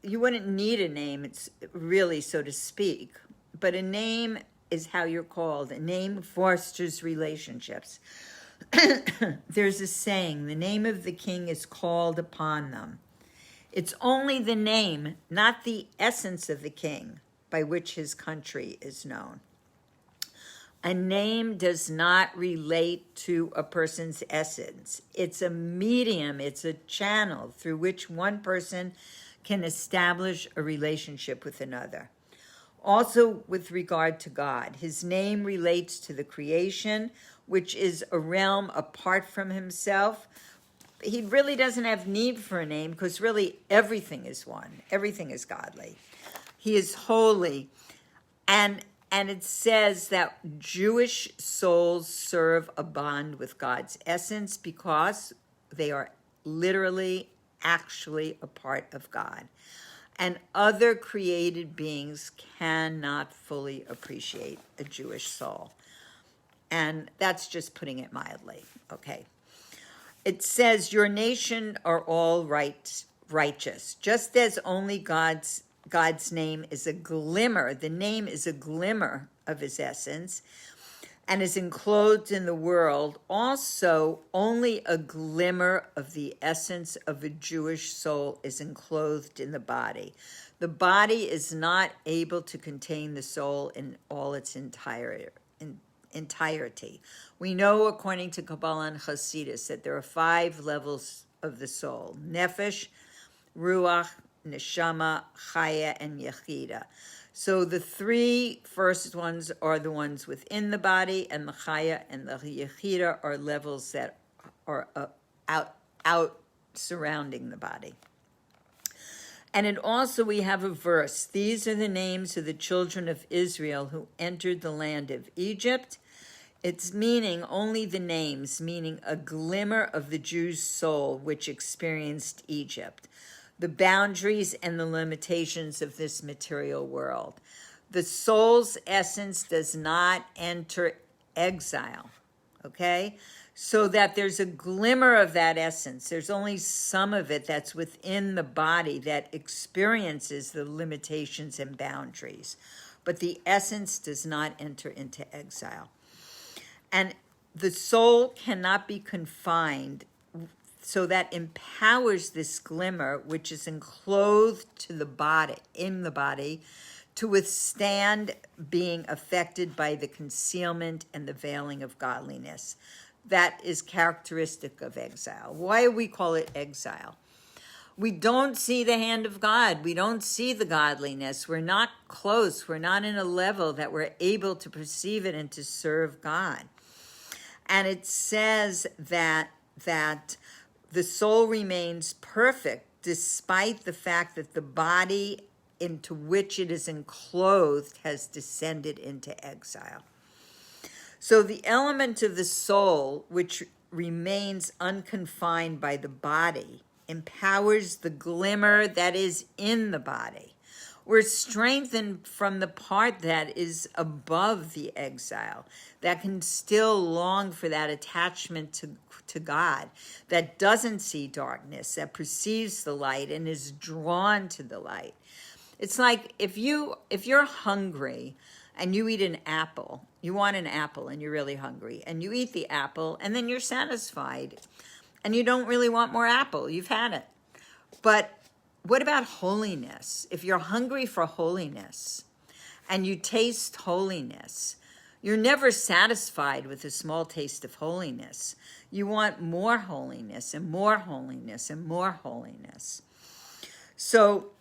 you wouldn't need a name, it's really, so to speak. But a name is how you're called. A name fosters relationships. There's a saying, the name of the king is called upon them. It's only the name, not the essence of the king, by which his country is known. A name does not relate to a person's essence. It's a medium, it's a channel through which one person can establish a relationship with another. Also with regard to God, his name relates to the creation, which is a realm apart from himself. He really doesn't have need for a name because really everything is one. Everything is godly. He is holy. And it says that Jewish souls serve a bond with God's essence because they are literally, actually a part of God. And other created beings cannot fully appreciate a Jewish soul. And that's just putting it mildly, okay? It says, your nation are all righteous, just as only God's name is a glimmer. The name is a glimmer of his essence and is enclosed in the world. Also, only a glimmer of the essence of a Jewish soul is enclosed in the body. The body is not able to contain the soul in all its entirety. We know, according to Kabbalah and Hasidus, that there are 5 levels of the soul: Nefesh, Ruach, Neshama, Chaya, and Yechida. So the 3 first ones are the ones within the body, and the Chaya and the Yechida are levels that are out surrounding the body. And it also, we have a verse. These are the names of the children of Israel who entered the land of Egypt. It's meaning only the names, meaning a glimmer of the Jew's soul which experienced Egypt, the boundaries and the limitations of this material world. The soul's essence does not enter exile, okay? So that there's a glimmer of that essence. There's only some of it that's within the body that experiences the limitations and boundaries. But the essence does not enter into exile. And the soul cannot be confined, so that empowers this glimmer, which is enclosed to the body, in the body, to withstand being affected by the concealment and the veiling of godliness. That is characteristic of exile. Why do we call it exile? We don't see the hand of God. We don't see the godliness. We're not close. We're not in a level that we're able to perceive it and to serve God. And it says that the soul remains perfect despite the fact that the body into which it is enclosed has descended into exile. So the element of the soul, which remains unconfined by the body, empowers the glimmer that is in the body. We're strengthened from the part that is above the exile, that can still long for that attachment to God, that doesn't see darkness, that perceives the light and is drawn to the light. It's like if you're hungry and you eat an apple, you want an apple and you're really hungry, and you eat the apple and then you're satisfied and you don't really want more apple. You've had it. But what about holiness? If you're hungry for holiness and you taste holiness, you're never satisfied with a small taste of holiness. You want more holiness and more holiness and more holiness. So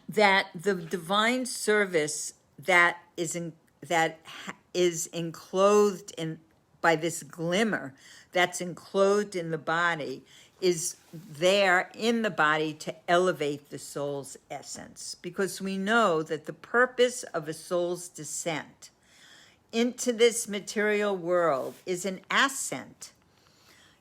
that the divine service that is enclosed in by this glimmer that's enclosed in the body is there in the body to elevate the soul's essence, because we know that the purpose of a soul's descent into this material world is an ascent.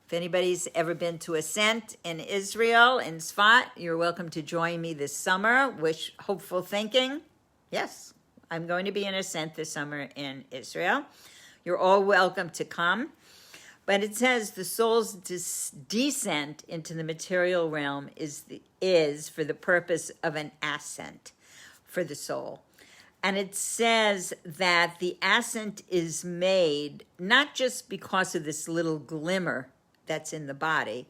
If anybody's ever been to Ascent in Israel, in Sfat, you're welcome to join me this summer. Wish hopeful thinking. Yes, I'm going to be in Ascent this summer in Israel. You're all welcome to come. But it says the soul's descent into the material realm is for the purpose of an ascent for the soul. And it says that the ascent is made not just because of this little glimmer that's in the body,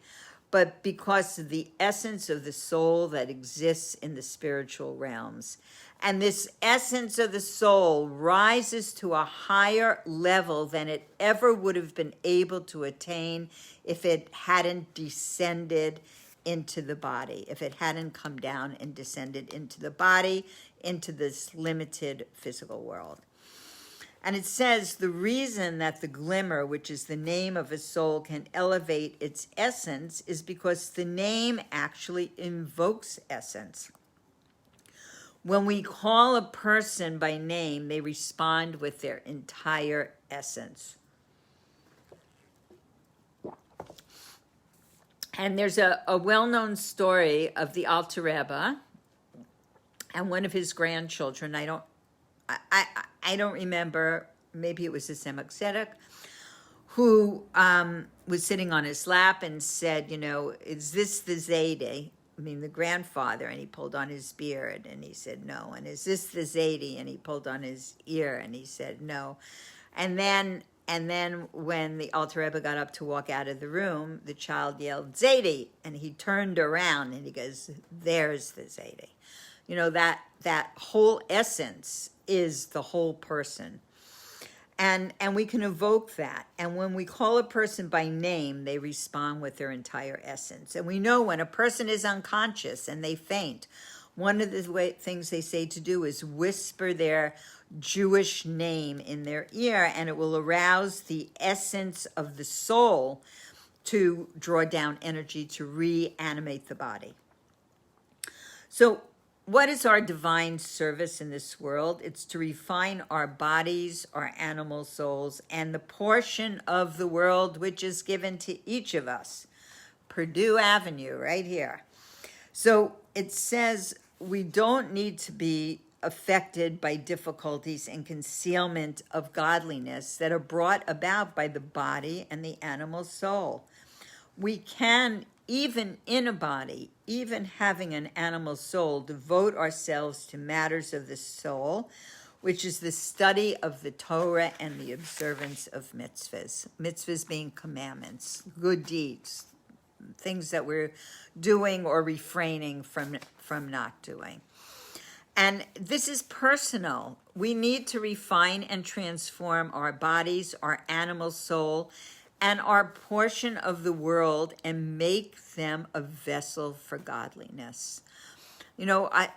but because of the essence of the soul that exists in the spiritual realms. And this essence of the soul rises to a higher level than it ever would have been able to attain if it hadn't descended into the body. If it hadn't come down and descended into the body, into this limited physical world. And it says the reason that the glimmer, which is the name of a soul, can elevate its essence is because the name actually invokes essence. When we call a person by name, they respond with their entire essence. And there's a well-known story of the Alter Rebbe and one of his grandchildren. I don't remember, maybe it was the Tzemach Tzedek, who was sitting on his lap and said, is this the Zaydeh? I mean, the grandfather, and he pulled on his beard, and he said, no. And is this the Zaydeh? And he pulled on his ear, and he said, no. And then when the Alter Rebbe got up to walk out of the room, the child yelled, Zaydeh, and he turned around, and he goes, there's the Zaydeh. That whole essence is the whole person. And we can evoke that. And when we call a person by name, they respond with their entire essence. And we know when a person is unconscious and they faint, one of the things they say to do is whisper their Jewish name in their ear, and it will arouse the essence of the soul to draw down energy to reanimate the body. So what is our divine service in this world? It's to refine our bodies, our animal souls, and the portion of the world which is given to each of us. Purdue Avenue, right here. So it says we don't need to be affected by difficulties and concealment of godliness that are brought about by the body and the animal soul. We can, even in a body, even having an animal soul, devote ourselves to matters of the soul, which is the study of the Torah and the observance of mitzvahs. Mitzvahs being commandments, good deeds, things that we're doing or refraining from not doing. And this is personal. We need to refine and transform our bodies, our animal soul, and our portion of the world and make them a vessel for godliness. I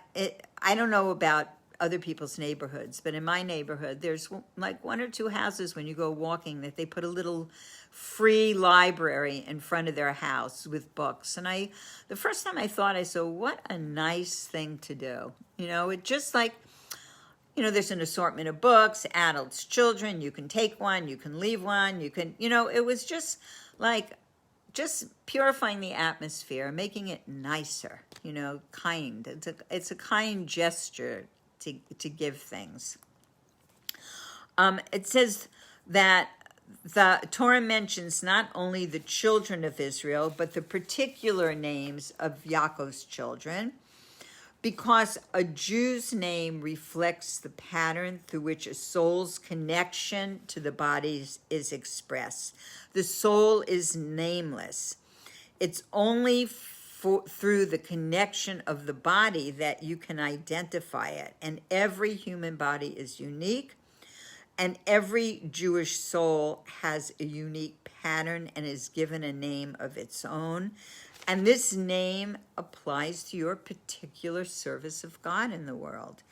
don't know about other people's neighborhoods, but in my neighborhood, there's like one or two houses when you go walking that they put a little free library in front of their house with books. And the first time I thought, I said, what a nice thing to do. It just like, there's an assortment of books, adults, children, you can take one, you can leave one, you can, it was just like, just purifying the atmosphere, making it nicer, kind. It's a kind gesture to give things. It says that the Torah mentions not only the children of Israel, but the particular names of Yaakov's children, because a Jew's name reflects the pattern through which a soul's connection to the body is expressed. The soul is nameless. It's only through the connection of the body that you can identify it. And every human body is unique, and every Jewish soul has a unique pattern and is given a name of its own. And this name applies to your particular service of God in the world.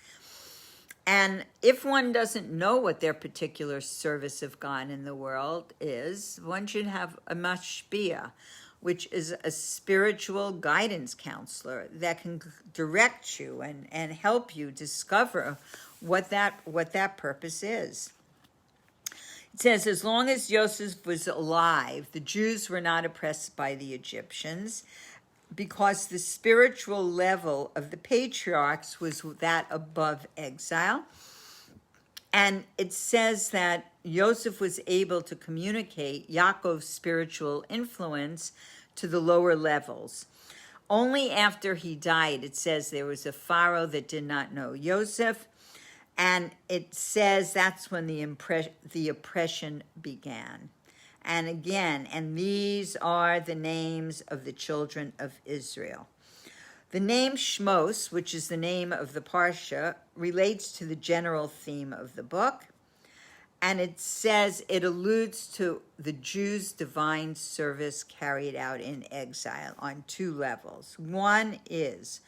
And if one doesn't know what their particular service of God in the world is, one should have a mashpia, which is a spiritual guidance counselor that can direct you and help you discover what that purpose is. It says, as long as Joseph was alive, the Jews were not oppressed by the Egyptians, because the spiritual level of the patriarchs was that above exile. And it says that Joseph was able to communicate Yaakov's spiritual influence to the lower levels. Only after he died, it says there was a Pharaoh that did not know Joseph, and it says that's when the oppression began. And again, and these are the names of the children of Israel. The name Shmos, which is the name of the Parsha, relates to the general theme of the book. And it says it alludes to the Jews' divine service carried out in exile on two levels. One is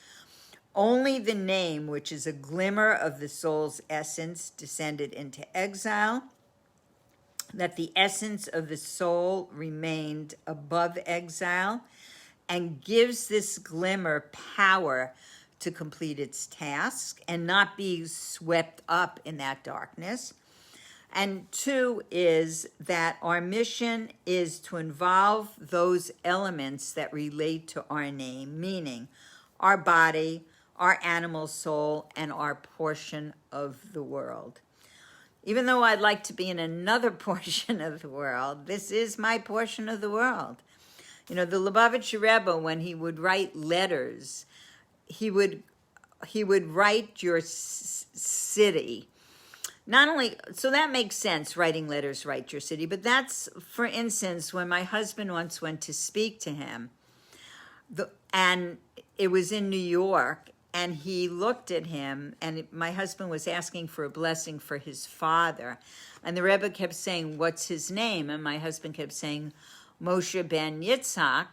Only the name, which is a glimmer of the soul's essence, descended into exile, that the essence of the soul remained above exile, and gives this glimmer power to complete its task and not be swept up in that darkness. And two is that our mission is to involve those elements that relate to our name, meaning our body, our animal soul, and our portion of the world. Even though I'd like to be in another portion of the world, this is my portion of the world. You know, the Lubavitcher Rebbe, when he would write letters, he would write your city. Not only, so that makes sense, writing letters, write your city, but that's, for instance, when my husband once went to speak to him, and it was in New York, and he looked at him, and my husband was asking for a blessing for his father, and the Rebbe kept saying, what's his name? And my husband kept saying, Moshe ben Yitzhak,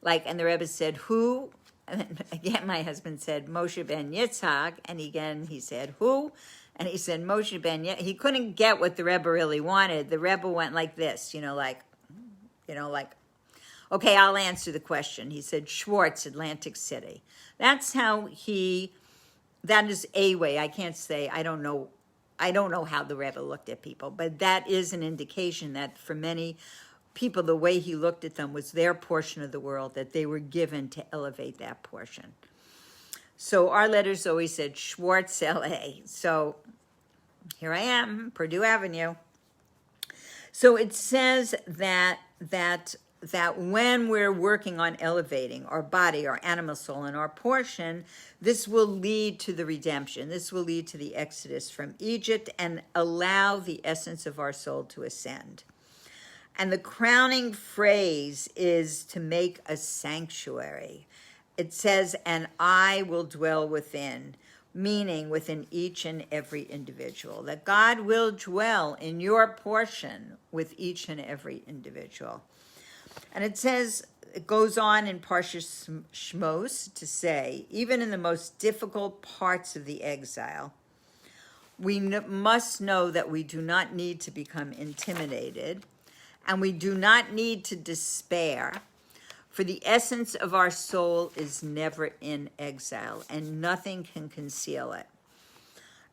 and the Rebbe said, who? And again, my husband said, Moshe ben Yitzhak, and again, he said, who? And he said, Moshe ben Yitzhak. He couldn't get what the Rebbe really wanted. The Rebbe went like this, okay, I'll answer the question. He said, Schwartz, Atlantic City. That's how that is a way. I can't say, I don't know how the Rebbe looked at people, but that is an indication that for many people, the way he looked at them was their portion of the world, that they were given to elevate that portion. So our letters always said Schwartz, LA. So here I am, Purdue Avenue. So it says that when we're working on elevating our body, our animal soul, and our portion, this will lead to the redemption. This will lead to the exodus from Egypt and allow the essence of our soul to ascend. And the crowning phrase is to make a sanctuary. It says, and I will dwell within, meaning within each and every individual, that God will dwell in your portion with each and every individual. And it says, it goes on in Parsha Shmot to say, even in the most difficult parts of the exile, we must know that we do not need to become intimidated, and we do not need to despair, for the essence of our soul is never in exile, and nothing can conceal it.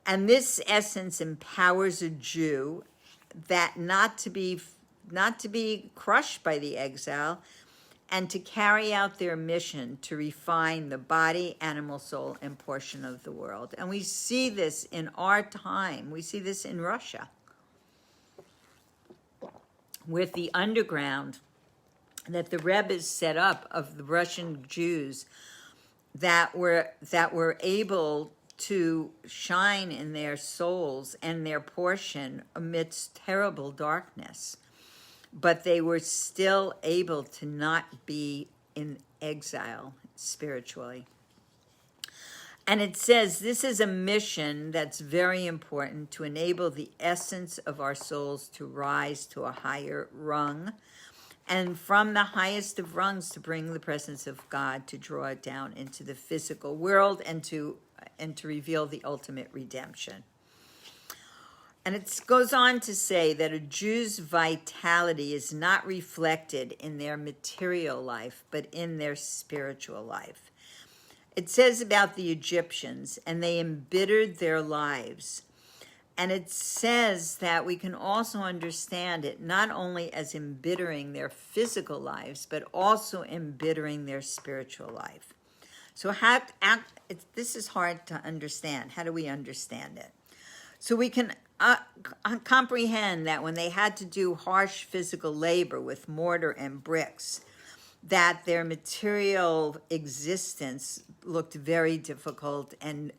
And this essence empowers a Jew that not to be crushed by the exile, and to carry out their mission to refine the body, animal, soul, and portion of the world. And we see this in our time. We see this in Russia, with the underground that the Rebbe's set up of the Russian Jews that were able to shine in their souls and their portion amidst terrible darkness. But they were still able to not be in exile spiritually. And it says this is a mission that's very important to enable the essence of our souls to rise to a higher rung, and from the highest of rungs to bring the presence of God to draw it down into the physical world and to reveal the ultimate redemption. And it goes on to say that a Jew's vitality is not reflected in their material life, but in their spiritual life. It says about the Egyptians, and they embittered their lives. And it says that we can also understand it not only as embittering their physical lives, but also embittering their spiritual life. So this is hard to understand. How do we understand it? So we can comprehend that when they had to do harsh physical labor with mortar and bricks, that their material existence looked very difficult and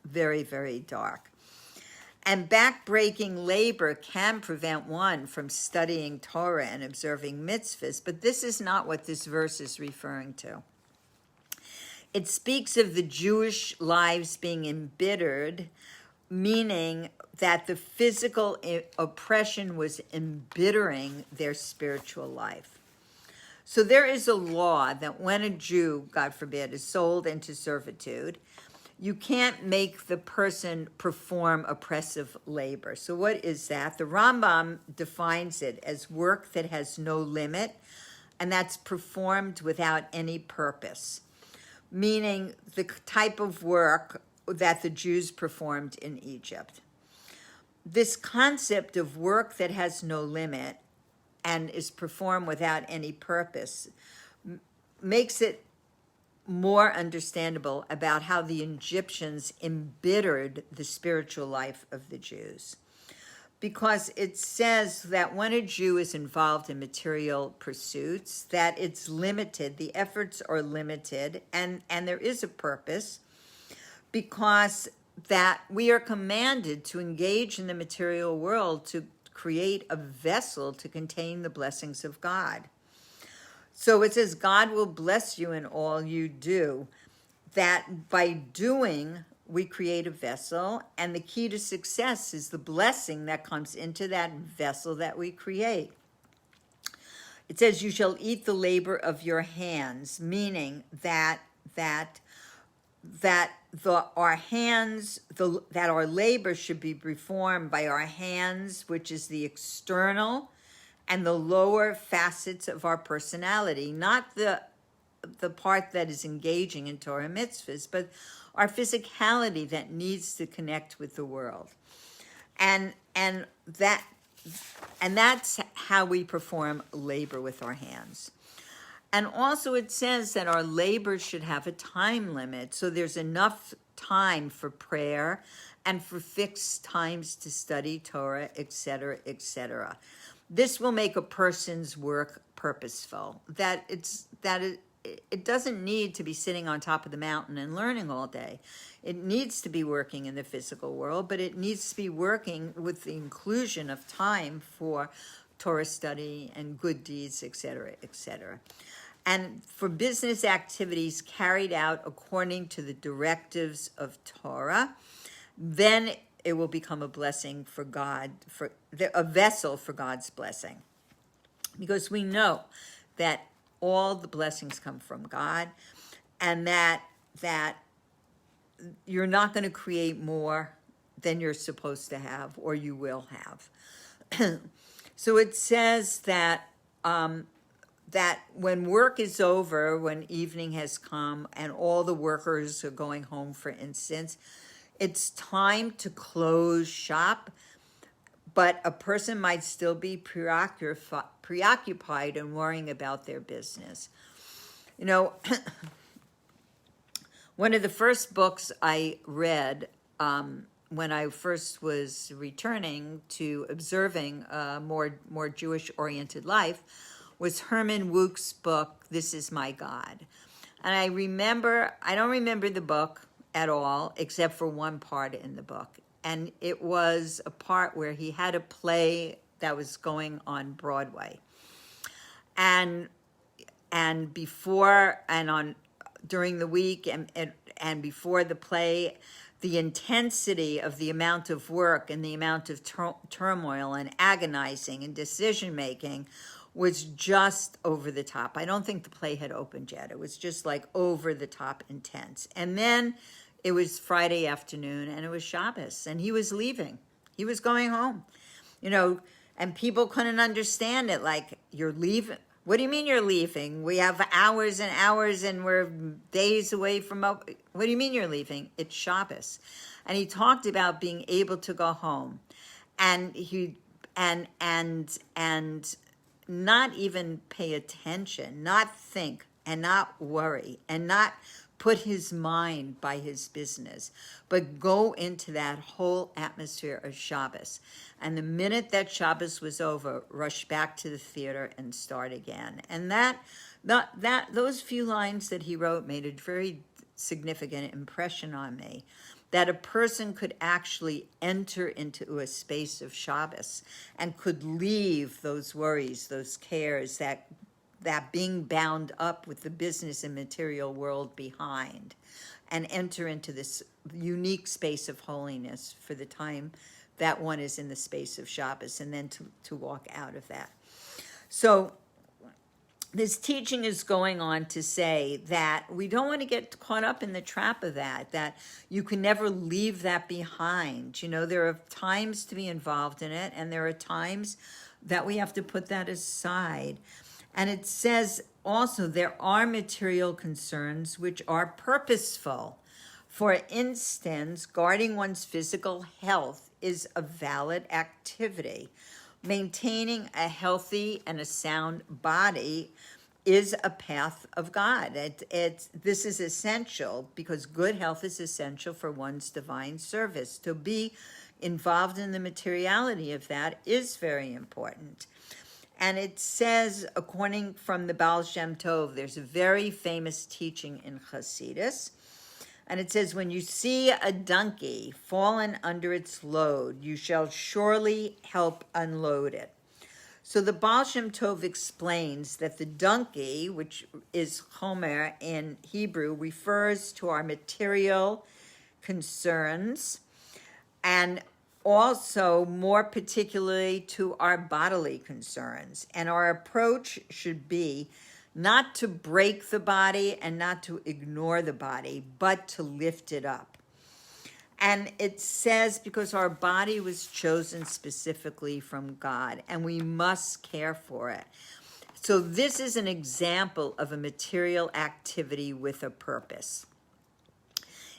very, very dark. And back-breaking labor can prevent one from studying Torah and observing mitzvahs, but this is not what this verse is referring to. It speaks of the Jewish lives being embittered, meaning that the physical oppression was embittering their spiritual life. So there is a law that when a Jew, God forbid, is sold into servitude, you can't make the person perform oppressive labor. So what is that? The Rambam defines it as work that has no limit, and that's performed without any purpose, meaning the type of work that the Jews performed in Egypt. This concept of work that has no limit and is performed without any purpose makes it more understandable about how the Egyptians embittered the spiritual life of the Jews. Because it says that when a Jew is involved in material pursuits, that it's limited, the efforts are limited, and there is a purpose, because that we are commanded to engage in the material world to create a vessel to contain the blessings of God. So it says, God will bless you in all you do. That by doing, we create a vessel, and the key to success is the blessing that comes into that vessel that we create. It says, you shall eat the labor of your hands, meaning that our labor should be performed by our hands, which is the external and the lower facets of our personality, not the part that is engaging in Torah mitzvahs, but our physicality that needs to connect with the world. And that's how we perform labor with our hands. And also it says that our labor should have a time limit, so there's enough time for prayer and for fixed times to study Torah, etc., etc. This will make a person's work purposeful, that it doesn't need to be sitting on top of the mountain and learning all day. It needs to be working in the physical world, but it needs to be working with the inclusion of time for Torah study and good deeds, etc., etc. And for business activities carried out according to the directives of Torah, then it will become a blessing for God, a vessel for God's blessing. Because we know that all the blessings come from God, and that you're not going to create more than you're supposed to have, or you will have. So it says that that when work is over, when evening has come and all the workers are going home, for instance, it's time to close shop, but a person might still be preoccupied and worrying about their business. You know, one of the first books I read when I first was returning to observing a more Jewish-oriented life was Herman Wouk's book, This Is My God. And I don't remember the book at all, except for one part in the book. And it was a part where he had a play that was going on Broadway. And during the week and before the play, the intensity of the amount of work and the amount of turmoil and agonizing and decision-making was just over the top. I don't think the play had opened yet. It was just like over the top intense. And then it was Friday afternoon and it was Shabbos and he was leaving. He was going home, and people couldn't understand it. Like, you're leaving? What do you mean you're leaving? We have hours and hours and we're days away from, what do you mean you're leaving? It's Shabbos. And he talked about being able to go home and not even pay attention, not think, and not worry, and not put his mind by his business, but go into that whole atmosphere of Shabbos. And the minute that Shabbos was over, rush back to the theater and start again. And those few lines that he wrote made a very significant impression on me, that a person could actually enter into a space of Shabbos and could leave those worries, those cares, that being bound up with the business and material world behind, and enter into this unique space of holiness for the time that one is in the space of Shabbos, and then to walk out of that. So this teaching is going on to say that we don't want to get caught up in the trap of that you can never leave that behind. You know, there are times to be involved in it, and there are times that we have to put that aside. And it says also there are material concerns which are purposeful. For instance, guarding one's physical health is a valid activity. Maintaining a healthy and a sound body is a path of God. This is essential because good health is essential for one's divine service. To be involved in the materiality of that is very important. And it says, according from the Baal Shem Tov, there's a very famous teaching in Hasidus. And it says, when you see a donkey fallen under its load, you shall surely help unload it. So the Baal Shem Tov explains that the donkey, which is Homer in Hebrew, refers to our material concerns and also more particularly to our bodily concerns. And our approach should be not to break the body and not to ignore the body, but to lift it up. And it says because our body was chosen specifically from God and we must care for it. So this is an example of a material activity with a purpose.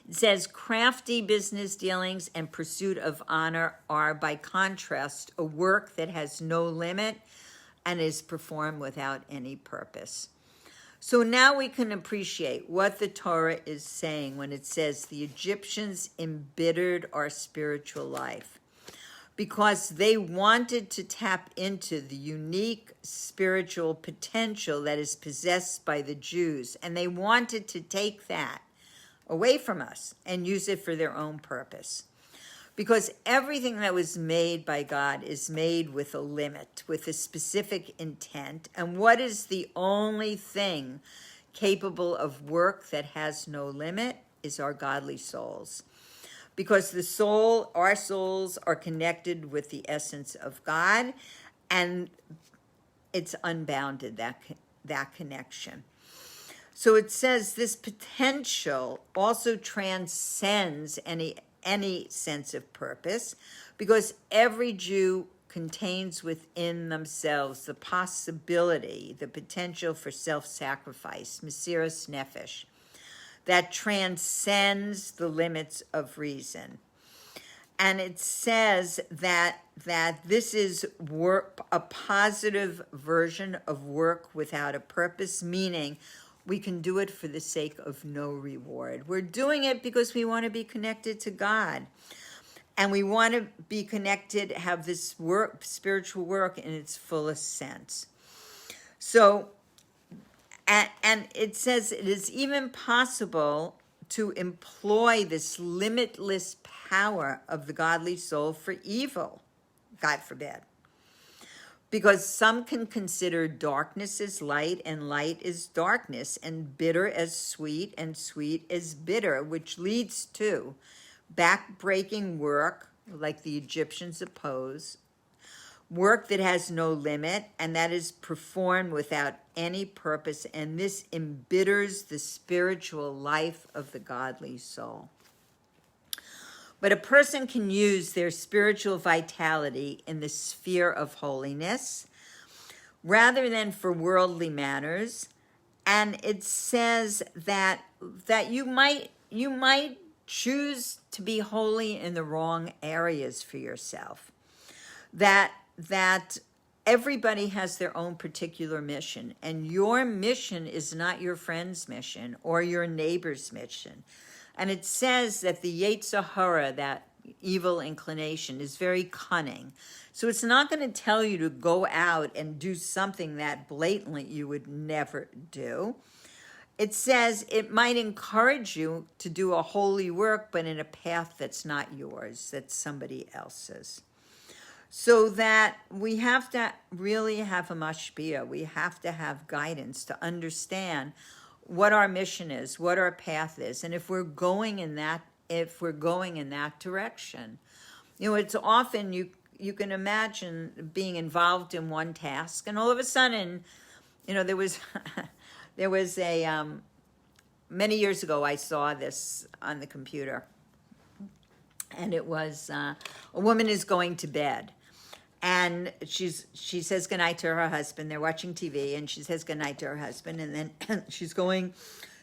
It says crafty business dealings and pursuit of honor are, by contrast, a work that has no limit and is performed without any purpose. So now we can appreciate what the Torah is saying when it says the Egyptians embittered our spiritual life because they wanted to tap into the unique spiritual potential that is possessed by the Jews, and they wanted to take that away from us and use it for their own purpose. Because everything that was made by God is made with a limit, with a specific intent. And what is the only thing capable of work that has no limit is our godly souls. Because our souls are connected with the essence of God, and it's unbounded, that connection. So it says this potential also transcends any sense of purpose, because every Jew contains within themselves the possibility, the potential for self-sacrifice, mesiras nefesh, that transcends the limits of reason. And it says that this is work, a positive version of work without a purpose, meaning we can do it for the sake of no reward. We're doing it because we want to be connected to God. And we want to be connected, have this work, spiritual work in its fullest sense. So, and it says it is even possible to employ this limitless power of the godly soul for evil, God forbid. Because some can consider darkness as light and light as darkness, and bitter as sweet and sweet as bitter, which leads to back-breaking work, like the Egyptians oppose, work that has no limit, and that is performed without any purpose, and this embitters the spiritual life of the godly soul. But a person can use their spiritual vitality in the sphere of holiness rather than for worldly matters. And it says that you might choose to be holy in the wrong areas for yourself. That everybody has their own particular mission, and your mission is not your friend's mission or your neighbor's mission. And it says that the Yetzer Hara, that evil inclination, is very cunning. So it's not going to tell you to go out and do something that blatantly you would never do. It says it might encourage you to do a holy work, but in a path that's not yours, that's somebody else's. So that we have to really have a mashpia. We have to have guidance to understand what our mission is, what our path is, and if we're going in that direction. You know, it's often you can imagine being involved in one task, and all of a sudden, there was there was a many years ago I saw this on the computer, and it was a woman is going to bed, and she says goodnight to her husband. They're watching TV, and she says goodnight to her husband, and then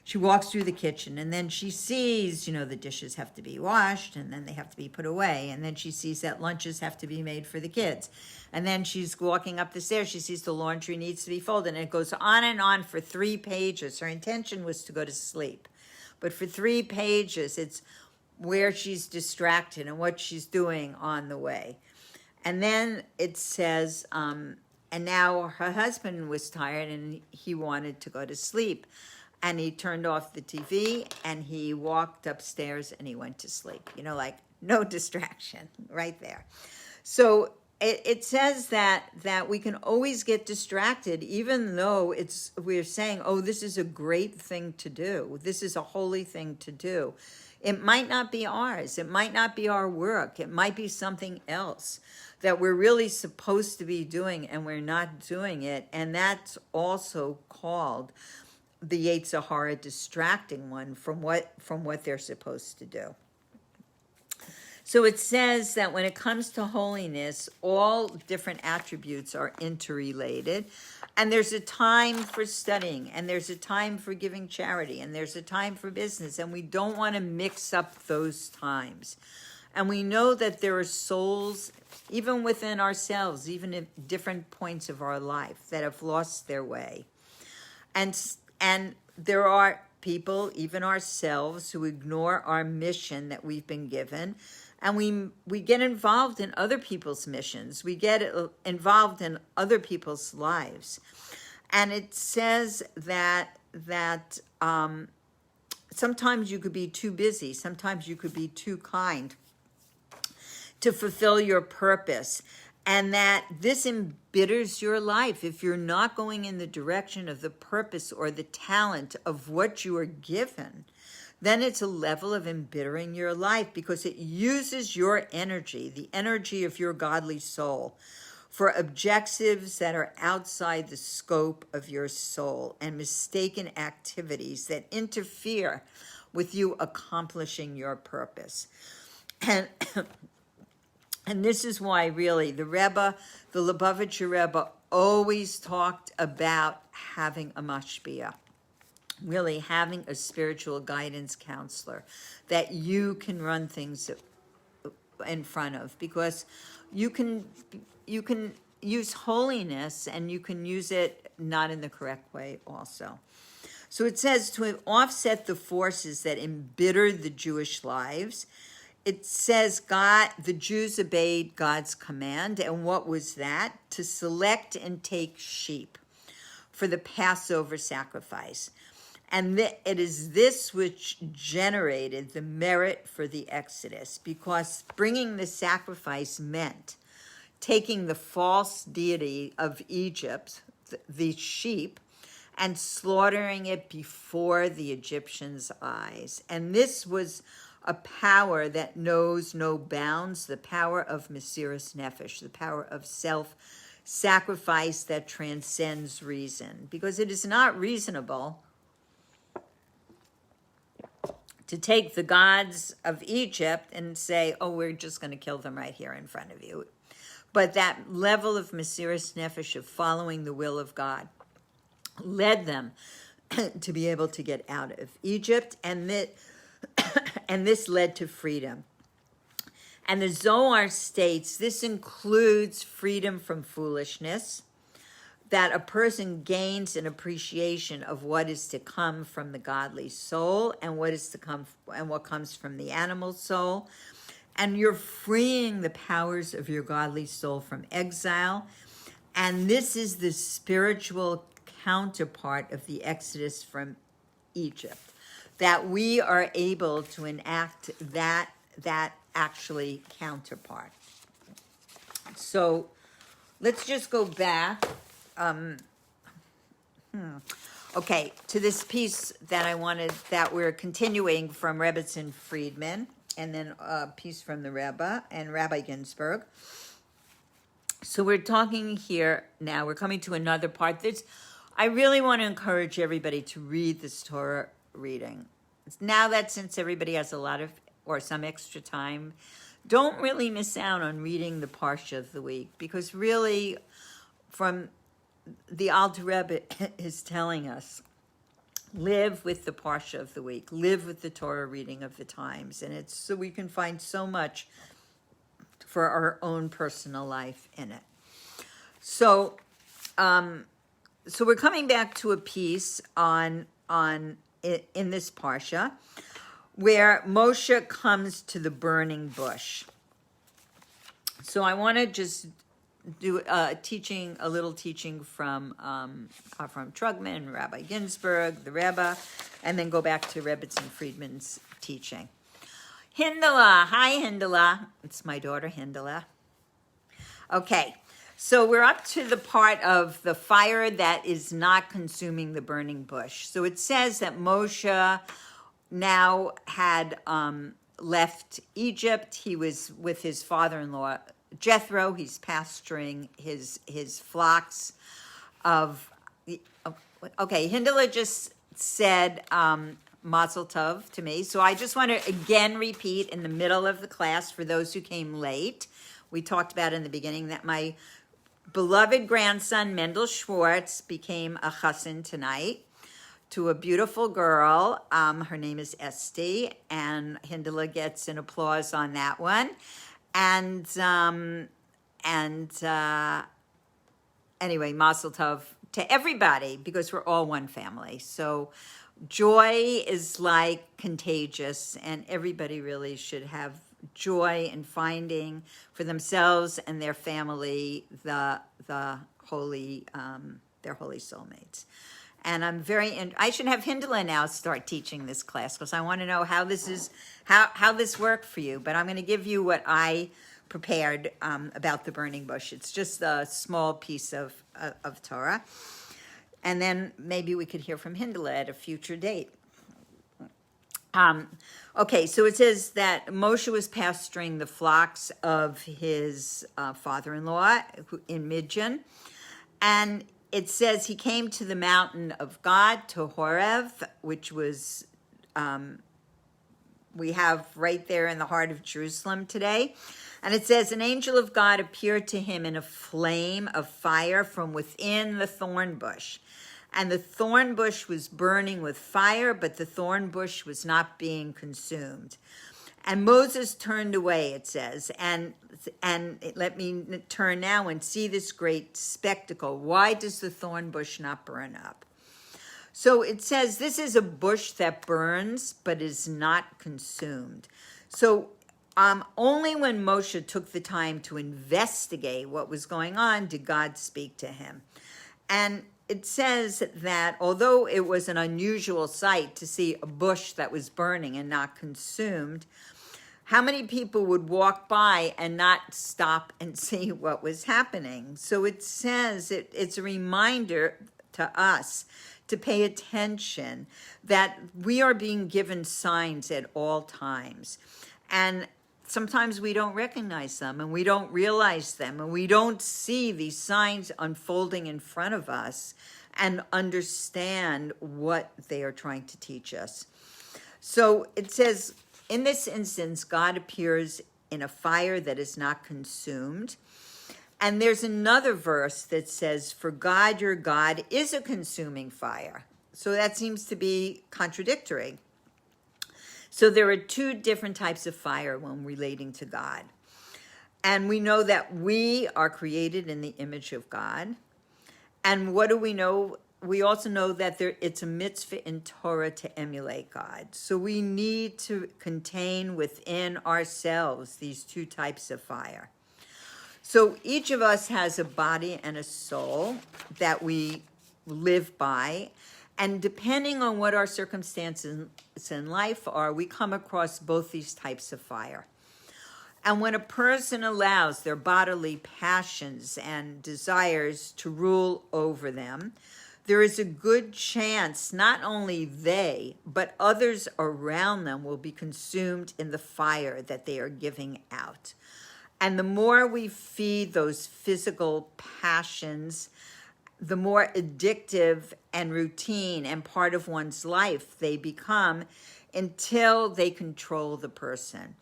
she walks through the kitchen, and then she sees, the dishes have to be washed, and then they have to be put away, and then she sees that lunches have to be made for the kids. And then she's walking up the stairs, she sees the laundry needs to be folded, and it goes on and on for 3 pages. Her intention was to go to sleep, but for 3 pages, it's where she's distracted and what she's doing on the way. And then it says, and now her husband was tired and he wanted to go to sleep. And he turned off the TV and he walked upstairs and he went to sleep. Like no distraction right there. So it says that we can always get distracted, even though we're saying, oh, this is a great thing to do. This is a holy thing to do. It might not be ours. It might not be our work. It might be something else that we're really supposed to be doing and we're not doing it. And that's also called the Yetzer Hara distracting one from what they're supposed to do. So it says that when it comes to holiness, all different attributes are interrelated, and there's a time for studying, and there's a time for giving charity, and there's a time for business, and we don't want to mix up those times. And we know that there are souls, even within ourselves, even at different points of our life, that have lost their way. And there are people, even ourselves, who ignore our mission that we've been given, and we get involved in other people's missions. We get involved in other people's lives. And it says that sometimes you could be too busy, sometimes you could be too kind to fulfill your purpose, and that this embitters your life if you're not going in the direction of the purpose or the talent of what you are given. Then it's a level of embittering your life because it uses your energy, the energy of your godly soul, for objectives that are outside the scope of your soul and mistaken activities that interfere with you accomplishing your purpose. And this is why, really, the Lubavitcher Rebbe always talked about having a mashpia, really having a spiritual guidance counselor that you can run things in front of, because you can use holiness and you can use it not in the correct way also. So it says to offset the forces that embittered the Jewish lives, it says the Jews obeyed God's command. And what was that? To select and take sheep for the Passover sacrifice. And it is this which generated the merit for the Exodus, because bringing the sacrifice meant taking the false deity of Egypt, the sheep, and slaughtering it before the Egyptians' eyes. And this was a power that knows no bounds, the power of Mesiras Nefesh, the power of self-sacrifice that transcends reason. Because it is not reasonable to take the gods of Egypt and say, oh, we're just going to kill them right here in front of you. But that level of Mesiras Nefesh, of following the will of God, led them to be able to get out of Egypt, and this led to freedom. And the Zohar states this includes freedom from foolishness, that a person gains an appreciation of what is to come from the godly soul and what is to come and what comes from the animal soul. And you're freeing the powers of your godly soul from exile. And this is the spiritual counterpart of the Exodus from Egypt, that we are able to enact that actually counterpart. So let's just go back. Okay, to this piece that we're continuing from Rebbetzin Friedman, and then a piece from the Rebbe and Rabbi Ginsburg. So we're talking here now, we're coming to another part. I really want to encourage everybody to read this Torah reading. Now that since everybody has a lot of, or some extra time, don't really miss out on reading the Parsha of the week, because really, from the Alter Rebbe is telling us, live with the Parsha of the week, live with the Torah reading of the times, and it's so we can find so much for our own personal life in it. So, so we're coming back to a piece in this Parsha where Moshe comes to the burning bush. So I want to just do a little teaching from Trugman, Rabbi Ginsburg, the Rebbe, and then go back to Rebbetzin Friedman's teaching. Hindela, hi Hindela. It's my daughter Hindela. Okay, so we're up to the part of the fire that is not consuming the burning bush. So it says that Moshe now had left Egypt. He was with his father-in-law Jethro. He's pasturing his flocks of. Okay, Hindela just said Mazel Tov to me. So I just want to again repeat in the middle of the class for those who came late. We talked about in the beginning that my beloved grandson Mendel Schwartz became a chassan tonight to a beautiful girl. Her name is Esty, and Hindela gets an applause on that one. And anyway, Mazel Tov to everybody, because we're all one family. So joy is like contagious, and everybody really should have joy in finding for themselves and their family the holy their holy soulmates. And I'm I should have Hindela now start teaching this class, because I want to know how this worked for you. But I'm going to give you what I prepared about the burning bush. It's just a small piece of Torah. And then maybe we could hear from Hindela at a future date. Okay, so it says that Moshe was pasturing the flocks of his father-in-law in Midian, and it says he came to the mountain of God, to Horeb, which was, we have right there in the heart of Jerusalem today. And it says, an angel of God appeared to him in a flame of fire from within the thorn bush. And the thorn bush was burning with fire, but the thorn bush was not being consumed. And Moses turned away, it says, and let me turn now and see this great spectacle. Why does the thorn bush not burn up? So it says this is a bush that burns, but is not consumed. So only when Moshe took the time to investigate what was going on did God speak to him. And it says that although it was an unusual sight to see a bush that was burning and not consumed, how many people would walk by and not stop and see what was happening? So it says it's a reminder to us to pay attention that we are being given signs at all times. And sometimes we don't recognize them, and we don't realize them, and we don't see these signs unfolding in front of us and understand what they are trying to teach us. So it says, in this instance, God appears in a fire that is not consumed. And there's another verse that says, for God, your God, is a consuming fire. So that seems to be contradictory. So there are two different types of fire when relating to God. And we know that we are created in the image of God. And what do we know? We also know that it's a mitzvah in Torah to emulate God. So we need to contain within ourselves these two types of fire. So each of us has a body and a soul that we live by. And depending on what our circumstances in life are, we come across both these types of fire. And when a person allows their bodily passions and desires to rule over them, there is a good chance not only they, but others around them will be consumed in the fire that they are giving out. And the more we feed those physical passions the more addictive and routine and part of one's life they become until they control the person.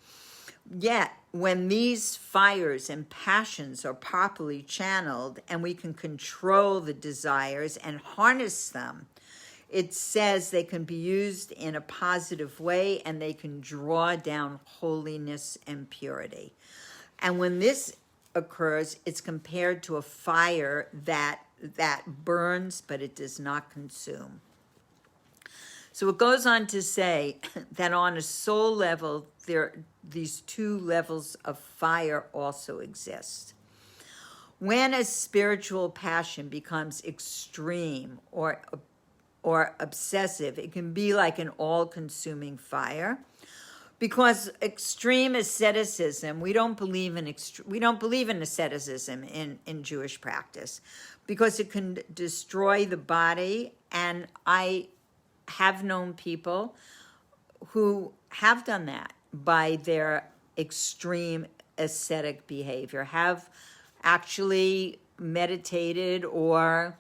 Yet, when these fires and passions are properly channeled and we can control the desires and harness them, it says they can be used in a positive way and they can draw down holiness and purity. And when this occurs, it's compared to a fire that burns, but it does not consume. So it goes on to say that on a soul level, these two levels of fire also exist. When a spiritual passion becomes extreme or obsessive, it can be like an all-consuming fire. Because extreme asceticism, we don't believe in asceticism in Jewish practice, because it can destroy the body. And I have known people who have done that by their extreme ascetic behavior, have actually meditated or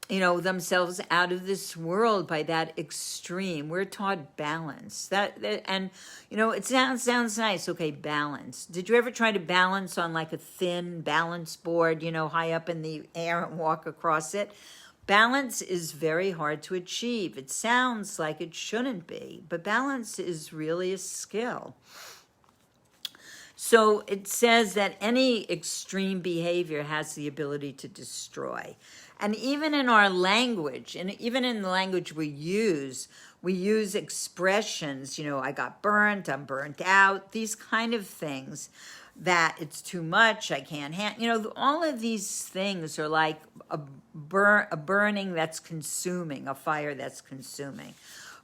themselves out of this world by that extreme. We're taught balance. And it sounds nice. Okay, balance. Did you ever try to balance on like a thin balance board, high up in the air and walk across it? Balance is very hard to achieve. It sounds like it shouldn't be, but balance is really a skill. So it says that any extreme behavior has the ability to destroy. And even in our language, and even in the language we use expressions, I got burnt, I'm burnt out, these kind of things, that it's too much, I can't handle, all of these things are like a burning that's consuming, a fire that's consuming.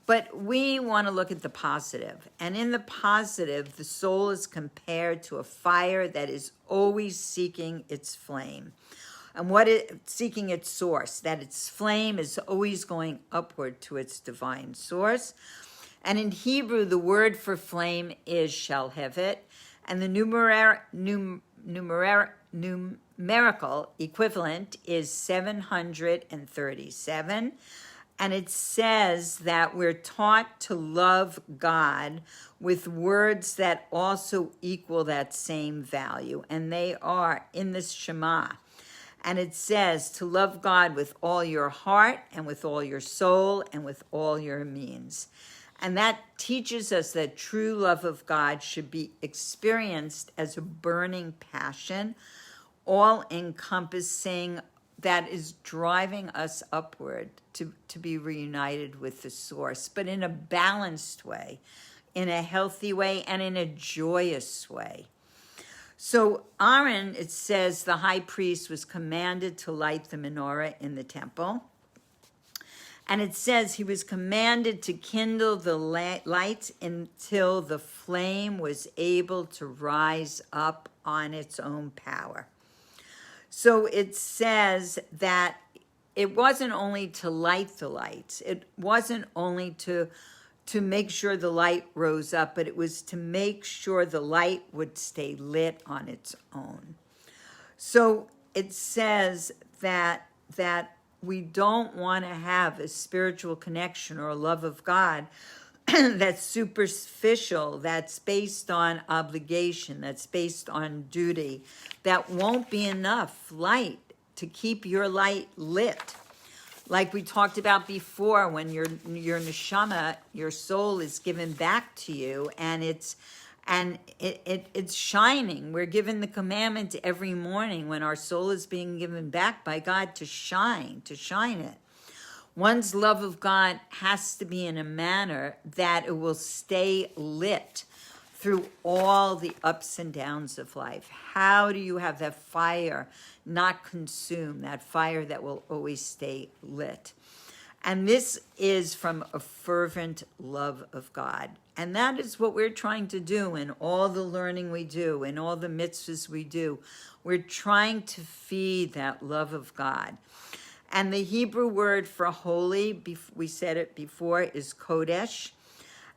But we want to look at the positive. And in the positive, the soul is compared to a fire that is always seeking its flame. And seeking its source, that its flame is always going upward to its divine source. And in Hebrew, the word for flame is shalhevet, and the numerical equivalent is 737. And it says that we're taught to love God with words that also equal that same value. And they are in this Shema. And it says to love God with all your heart and with all your soul and with all your means. And that teaches us that true love of God should be experienced as a burning passion, all-encompassing, that is driving us upward to be reunited with the source, but in a balanced way, in a healthy way, and in a joyous way. So Aaron, it says, the high priest was commanded to light the menorah in the temple. And it says he was commanded to kindle the lights until the flame was able to rise up on its own power. So it says that it wasn't only to light the lights. It wasn't only to make sure the light rose up, but it was to make sure the light would stay lit on its own. So it says that we don't want to have a spiritual connection or a love of God that's superficial, that's based on obligation, that's based on duty, that won't be enough light to keep your light lit. Like we talked about before, when your neshama, your soul, is given back to you, and it's shining. We're given the commandment every morning when our soul is being given back by God to shine it. One's love of God has to be in a manner that it will stay lit through all the ups and downs of life. How do you have that fire not consume, that fire that will always stay lit? And this is from a fervent love of God. And that is what we're trying to do in all the learning we do, in all the mitzvahs we do. We're trying to feed that love of God. And the Hebrew word for holy, we said it before, is kodesh.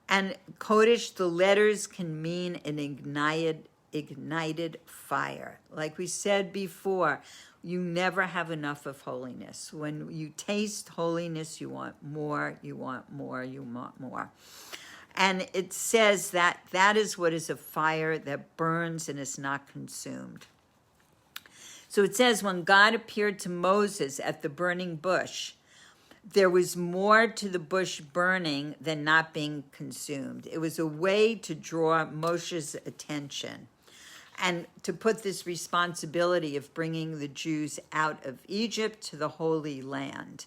And kodesh, the letters can mean an ignited ignited fire. Like we said before, you never have enough of holiness. When you taste holiness, you want more, you want more, you want more. And it says that that is what is a fire that burns and is not consumed. So it says, when God appeared to Moses at the burning bush, there was more to the bush burning than not being consumed. It was a way to draw Moshe's attention and to put this responsibility of bringing the Jews out of Egypt to the Holy Land.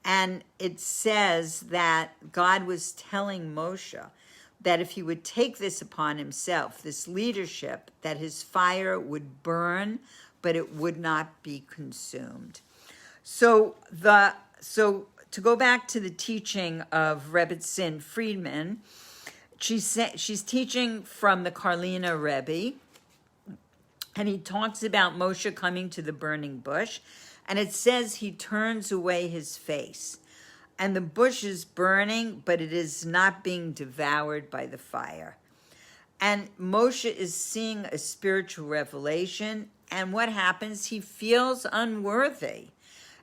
And it says that God was telling Moshe that if he would take this upon himself, this leadership, that his fire would burn, but it would not be consumed. So to go back to the teaching of Rebbetzin Friedman, she's teaching from the Karlina Rebbe, and he talks about Moshe coming to the burning bush, and it says he turns away his face. And the bush is burning, but it is not being devoured by the fire. And Moshe is seeing a spiritual revelation, and what happens? He feels unworthy,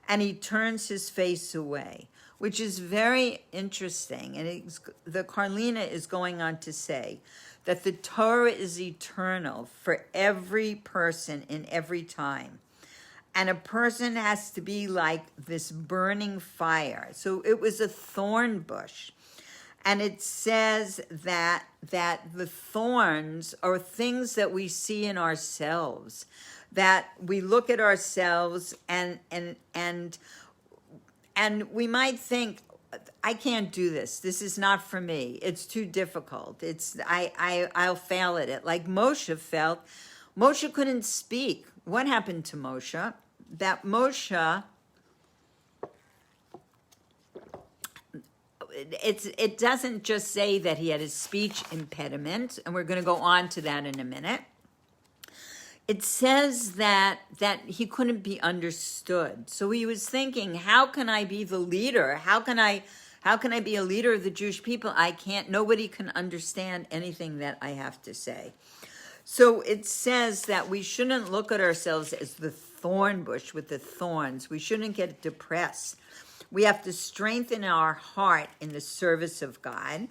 and he turns his face away, which is very interesting. And the Karlina is going on to say that the Torah is eternal for every person in every time. And a person has to be like this burning fire. So it was a thorn bush. And it says that the thorns are things that we see in ourselves, that we look at ourselves and we might think, I can't do this. This is not for me. It's too difficult. I'll fail at it. Like Moshe felt. Moshe couldn't speak. What happened to Moshe? That Moshe, it doesn't just say that he had a speech impediment, and we're going to go on to that in a minute. It says that he couldn't be understood. So he was thinking, how can I be the leader? How can I be a leader of the Jewish people? Nobody can understand anything that I have to say. So it says that we shouldn't look at ourselves as the thorn bush with the thorns. We shouldn't get depressed. We have to strengthen our heart in the service of God.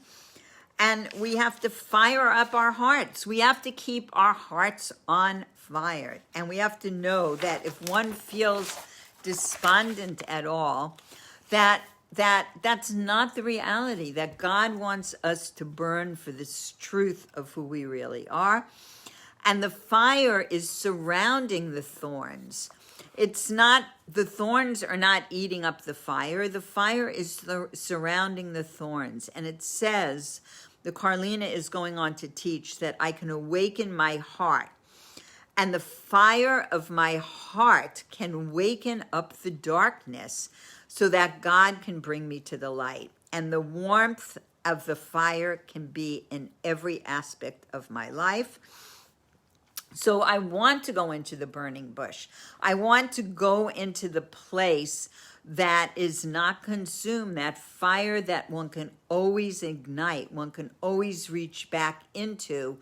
And we have to fire up our hearts. We have to keep our hearts on fire. And we have to know that if one feels despondent at all, that's not the reality, that God wants us to burn for this truth of who we really are. And the fire is surrounding the thorns. It's not, the thorns are not eating up the fire. The fire is surrounding the thorns. And it says, the Karlina is going on to teach that I can awaken my heart. And the fire of my heart can waken up the darkness so that God can bring me to the light. And the warmth of the fire can be in every aspect of my life. So I want to go into the burning bush. I want to go into the place that is not consumed, that fire that one can always ignite, one can always reach back into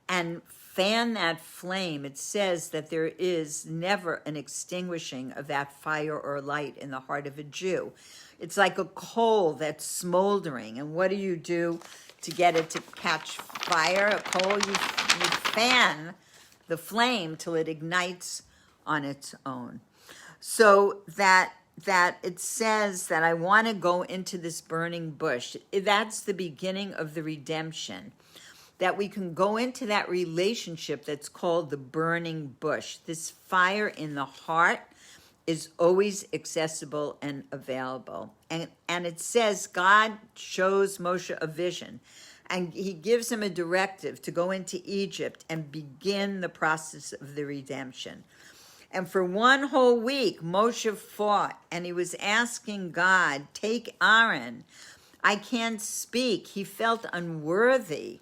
and fan that flame. It says that there is never an extinguishing of that fire or light in the heart of a Jew. It's like a coal that's smoldering. And what do you do to get it to catch fire? A coal, you fan the flame till it ignites on its own. So that it says that I want to go into this burning bush. That's the beginning of the redemption. That we can go into that relationship that's called the burning bush. This fire in the heart is always accessible and available. And it says God shows Moshe a vision. And he gives him a directive to go into Egypt and begin the process of the redemption. And for one whole week, Moshe fought, and he was asking God, take Aaron. I can't speak. He felt unworthy.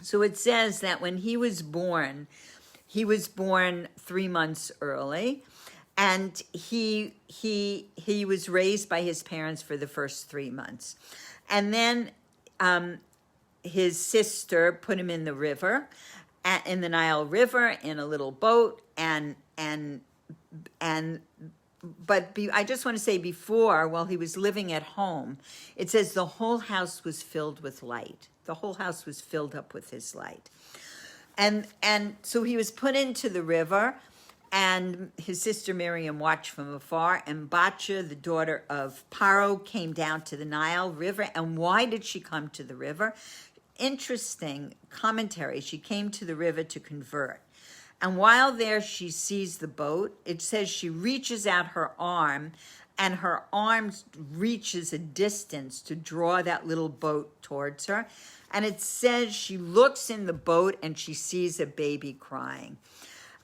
So it says that when he was born 3 months early, and he was raised by his parents for the first 3 months. And then his sister put him in the river, in the Nile River in a little boat, I just want to say before, while he was living at home, it says the whole house was filled with light. The whole house was filled up with his light. And so he was put into the river, and his sister Miriam watched from afar, and Bacha, the daughter of Paro, came down to the Nile River. And why did she come to the river? Interesting commentary. She came to the river to convert. And while there, she sees the boat. It says she reaches out her arm, and her arm reaches a distance to draw that little boat towards her. And it says she looks in the boat, and she sees a baby crying.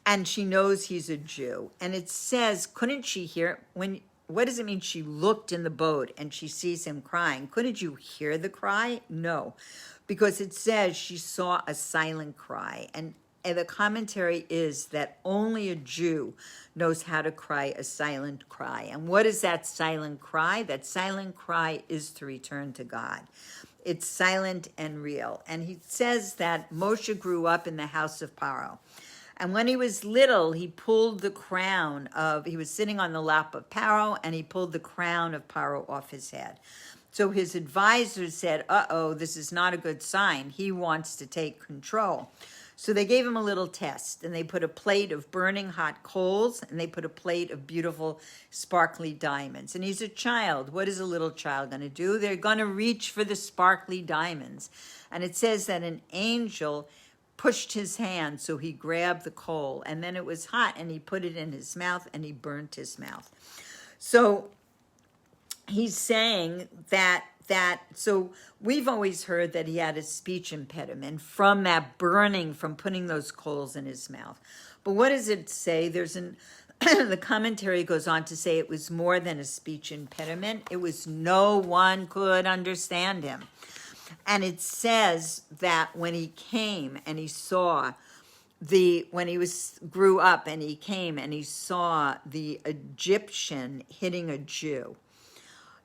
And she knows he's a Jew. And it says, couldn't she hear, what does it mean she looked in the boat and she sees him crying? Couldn't you hear the cry? No, because it says she saw a silent cry. And the commentary is that only a Jew knows how to cry a silent cry. And what is that silent cry? That silent cry is to return to God. It's silent and real. And he says that Moshe grew up in the house of Paro. And when he was little, he pulled the crown he was sitting on the lap of Paro, and he pulled the crown of Paro off his head. So his advisors said, this is not a good sign. He wants to take control. So they gave him a little test, and they put a plate of burning hot coals, and they put a plate of beautiful sparkly diamonds. And he's a child. What is a little child going to do? They're going to reach for the sparkly diamonds. And it says that an angel pushed his hand, so he grabbed the coal, and then it was hot, and he put it in his mouth, and he burnt his mouth. So he's saying so we've always heard that he had a speech impediment from that burning, from putting those coals in his mouth. But what does it say? The commentary goes on to say it was more than a speech impediment. It was no one could understand him. And it says that when he came and he saw grew up and he came and he saw the Egyptian hitting a Jew,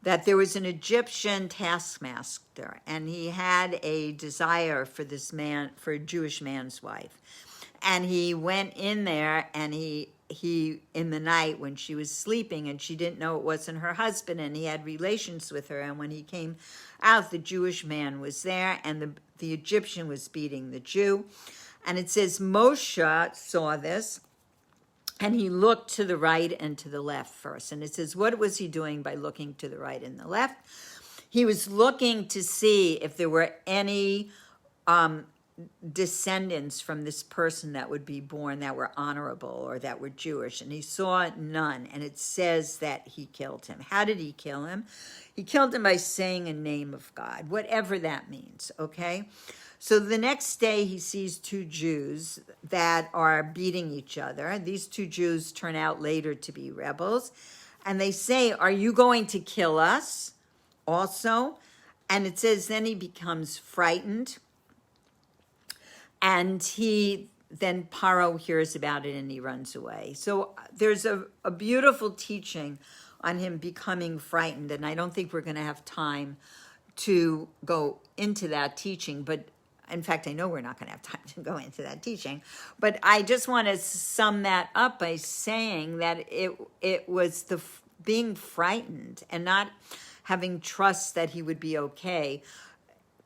that there was an Egyptian taskmaster, and he had a desire for this man, for a Jewish man's wife. And he went in there, and he in the night when she was sleeping and she didn't know it wasn't her husband, and he had relations with her. And when he came out, the Jewish man was there, and the Egyptian was beating the Jew. And it says Moshe saw this, and he looked to the right and to the left first. And it says, what was he doing by looking to the right and the left? He was looking to see if there were any descendants from this person that would be born that were honorable or that were Jewish. And he saw none. And it says that he killed him. How did he kill him? He killed him by saying a name of God, whatever that means, okay? So the next day he sees two Jews that are beating each other. These two Jews turn out later to be rebels. And they say, are you going to kill us also? And it says then he becomes frightened. And then Paro hears about it and he runs away. So there's a beautiful teaching on him becoming frightened. And I don't think we're going to have time to go into that teaching, but in fact, I know we're not going to have time to go into that teaching, but I just want to sum that up by saying that it was the being frightened and not having trust that he would be okay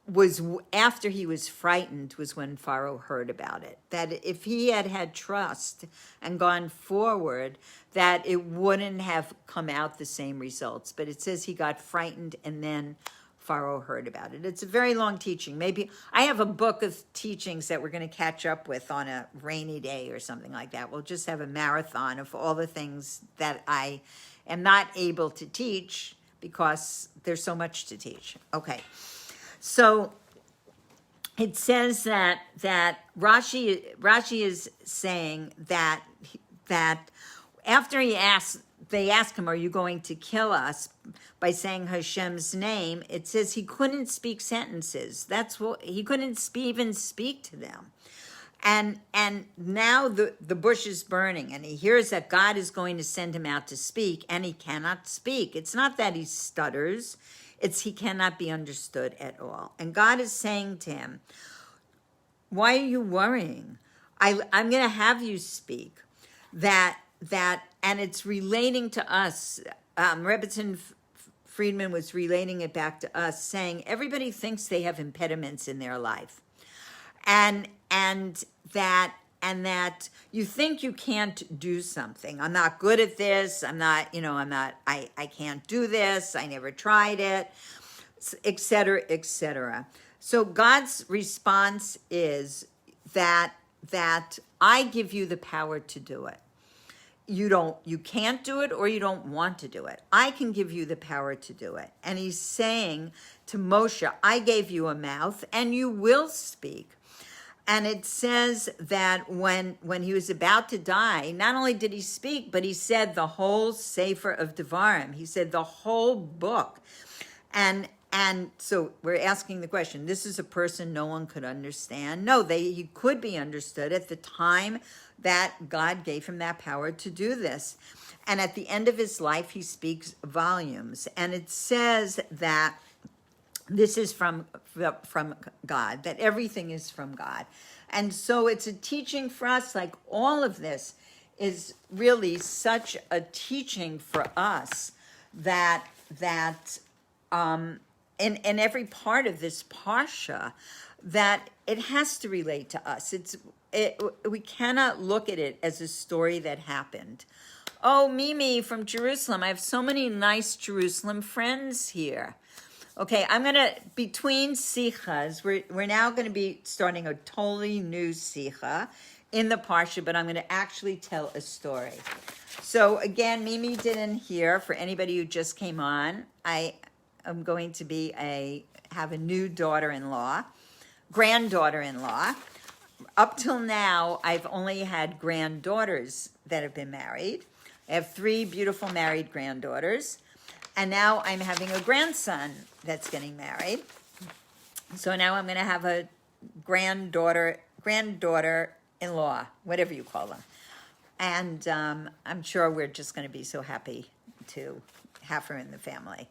was after he was frightened was when Pharaoh heard about it. That if he had had trust and gone forward, that it wouldn't have come out the same results. But it says he got frightened and then Pharaoh heard about it. It's a very long teaching. Maybe I have a book of teachings that we're going to catch up with on a rainy day or something like that. We'll just have a marathon of all the things that I am not able to teach because there's so much to teach. Okay. So it says that Rashi is saying that after they ask him, are you going to kill us, by saying Hashem's name, it says he couldn't speak sentences. That's what he couldn't even speak to them. And now the bush is burning, and he hears that God is going to send him out to speak, and he cannot speak. It's not that he stutters, it's he cannot be understood at all. And God is saying to him, Why are you worrying? I'm going to have you speak. And it's relating to us. Rebbetzin Friedman was relating it back to us, saying everybody thinks they have impediments in their life, and that you think you can't do something. I'm not good at this. I can't do this. I never tried it, etc., etc. So God's response is that I give you the power to do it. You can't do it, or you don't want to do it. I can give you the power to do it. And he's saying to Moshe, I gave you a mouth and you will speak. And it says that when he was about to die, not only did he speak, but he said the whole Sefer of Devarim. He said the whole book. And so we're asking the question, this is a person no one could understand? No, he could be understood at the time that God gave him that power to do this. And at the end of his life, he speaks volumes. And it says that this is from God, that everything is from God. And so it's a teaching for us, like all of this is really such a teaching for us that in every part of this Parsha, that it has to relate to us. We cannot look at it as a story that happened. Oh, Mimi from Jerusalem. I have so many nice Jerusalem friends here. Okay, between sichas, we're now going to be starting a totally new sicha in the Parsha, but I'm going to actually tell a story. So again, Mimi didn't hear. For anybody who just came on, I am going to have a new granddaughter-in-law. Up till now, I've only had granddaughters that have been married. I have 3 beautiful married granddaughters. And now I'm having a grandson that's getting married. So now I'm going to have a granddaughter-in-law, whatever you call them. And I'm sure we're just going to be so happy to have her in the family.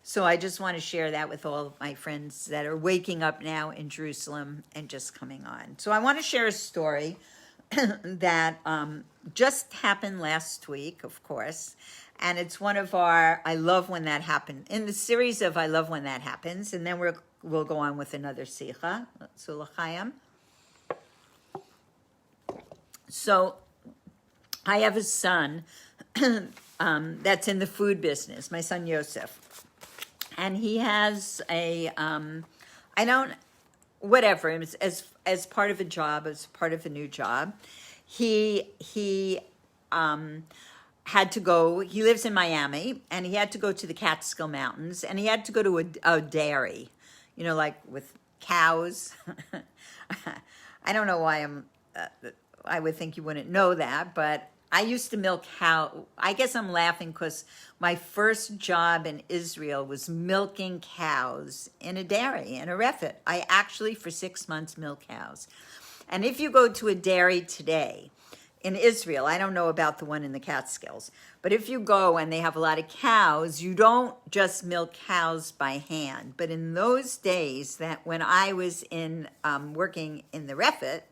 So I just want to share that with all of my friends that are waking up now in Jerusalem and just coming on. So I want to share a story that just happened last week, of course. And it's one of our I Love When That Happened, in the series of I Love When That Happens. And then we'll go on with another Sicha, so L'chaim. So I have a son that's in the food business, my son Yosef. And he has as part of a job, as part of a new job, he had to go, he lives in Miami, and he had to go to the Catskill Mountains, and he had to go to a dairy, like with cows. I don't know why I would think you wouldn't know that, but I used to milk cow. I guess I'm laughing because my first job in Israel was milking cows in a dairy, in a refit. I actually, for 6 months, milked cows. And if you go to a dairy today in Israel, I don't know about the one in the Catskills, but if you go and they have a lot of cows, you don't just milk cows by hand. But in those days, that when I was working in the refit,